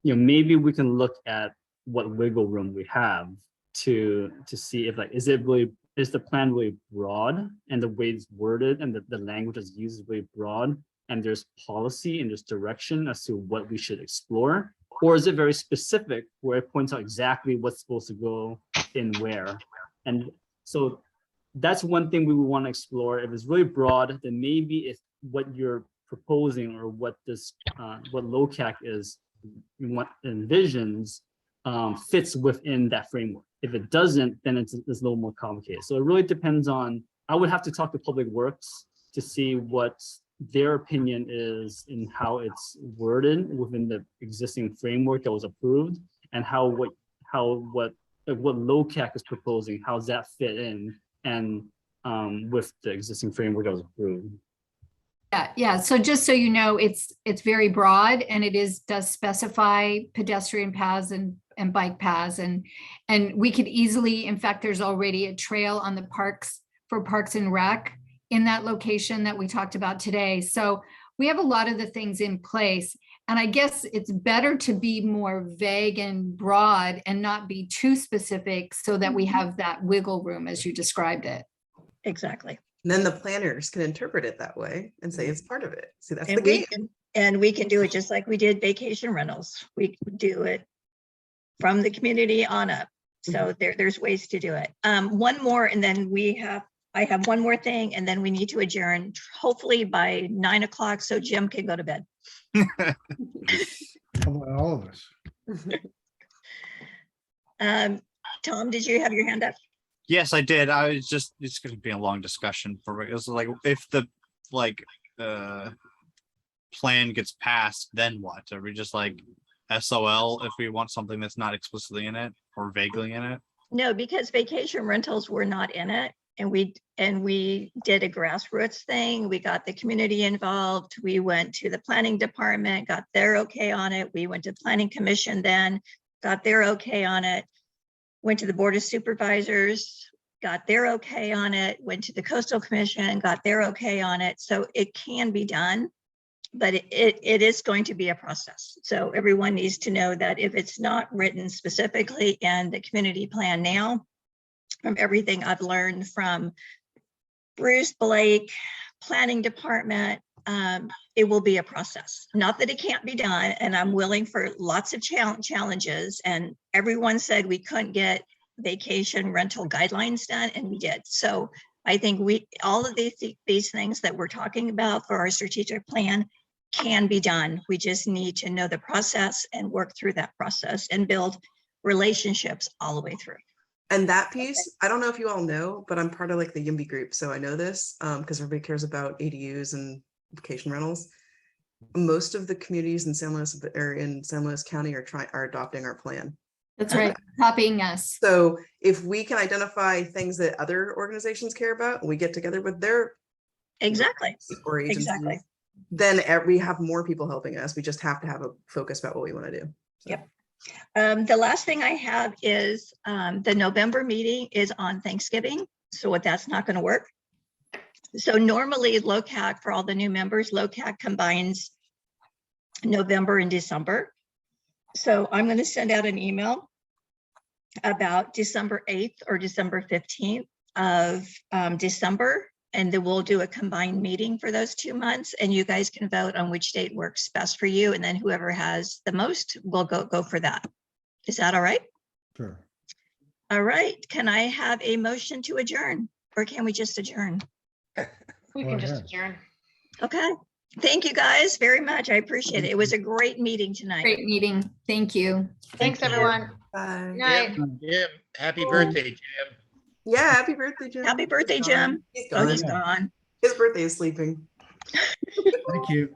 you know, maybe we can look at what wiggle room we have to see if, like, is the plan really broad and the way it's worded and the language is used is really broad and there's policy and there's direction as to what we should explore, or is it very specific where it points out exactly what's supposed to go in where? And so that's one thing we would want to explore. If it's really broad, then maybe if what you're proposing or what this what LOCAC is what envisions fits within that framework. If it doesn't, then it's a little more complicated. So it really depends on, I would have to talk to Public Works to see what their opinion is in how it's worded within the existing framework that was approved, and what LOCAC is proposing, how's that fit in and with the existing framework that was approved. Yeah. So just so you know, it's very broad and it does specify pedestrian paths and bike paths and we could easily, in fact, there's already a trail on the Parks and Rec in that location that we talked about today. So we have a lot of the things in place. And I guess it's better to be more vague and broad and not be too specific so that we have that wiggle room as you described it. Exactly. And then the planners can interpret it that way and say it's part of it. See, that's the And game. we can do it just like we did vacation rentals. We do it from the community on up. So there's ways to do it. One more, and then we have I have one more thing and then we need to adjourn, hopefully by 9 o'clock so Jim can go to bed. How about all of us? Tom, did you have your hand up? Yes, I did. I was just, it's gonna be a long discussion for it. It's like, if the, like, plan gets passed, then what? Are we just like SOL if we want something that's not explicitly in it or vaguely in it? No, because vacation rentals were not in it. And we did a grassroots thing. We got the community involved. We went to the planning department, got their okay on it. We went to planning commission then, got their okay on it. Went to the board of supervisors, got their okay on it. Went to the coastal commission, got their okay on it. So it can be done, but it is going to be a process. So everyone needs to know that if it's not written specifically in the community plan now, from everything I've learned from Bruce, Blake, planning department, it will be a process. Not that it can't be done, and I'm willing for lots of challenges. And everyone said we couldn't get vacation rental guidelines done, and we did. So I think all of these things that we're talking about for our strategic plan can be done. We just need to know the process and work through that process and build relationships all the way through. And that piece, I don't know if you all know, but I'm part of like the YIMBY group. So I know this because everybody cares about ADUs and vacation rentals. Most of the communities in San Luis County are adopting our plan. That's right, copying us. So if we can identify things that other organizations care about, we get together with their or agencies, then we have more people helping us. We just have to have a focus about what we want to do. So. Yep. The last thing I have is the November meeting is on Thanksgiving. So that's not going to work. So normally LOCAC, for all the new members, LOCAC combines November and December. So I'm going to send out an email about December 8th or December 15th of December. And then we'll do a combined meeting for those 2 months, and you guys can vote on which date works best for you. And then whoever has the most will go for that. Is that all right? Sure. All right. Can I have a motion to adjourn, or can we just adjourn? We can just adjourn. Okay. Thank you guys very much. I appreciate it. It was a great meeting tonight. Great meeting. Thank you. Thanks, everyone. Bye. Good night. Jim, happy birthday, Jim. Yeah, happy birthday, Jim. Happy birthday, Jim. He's Oh, gone. he's gone. His birthday is sleeping. Thank you.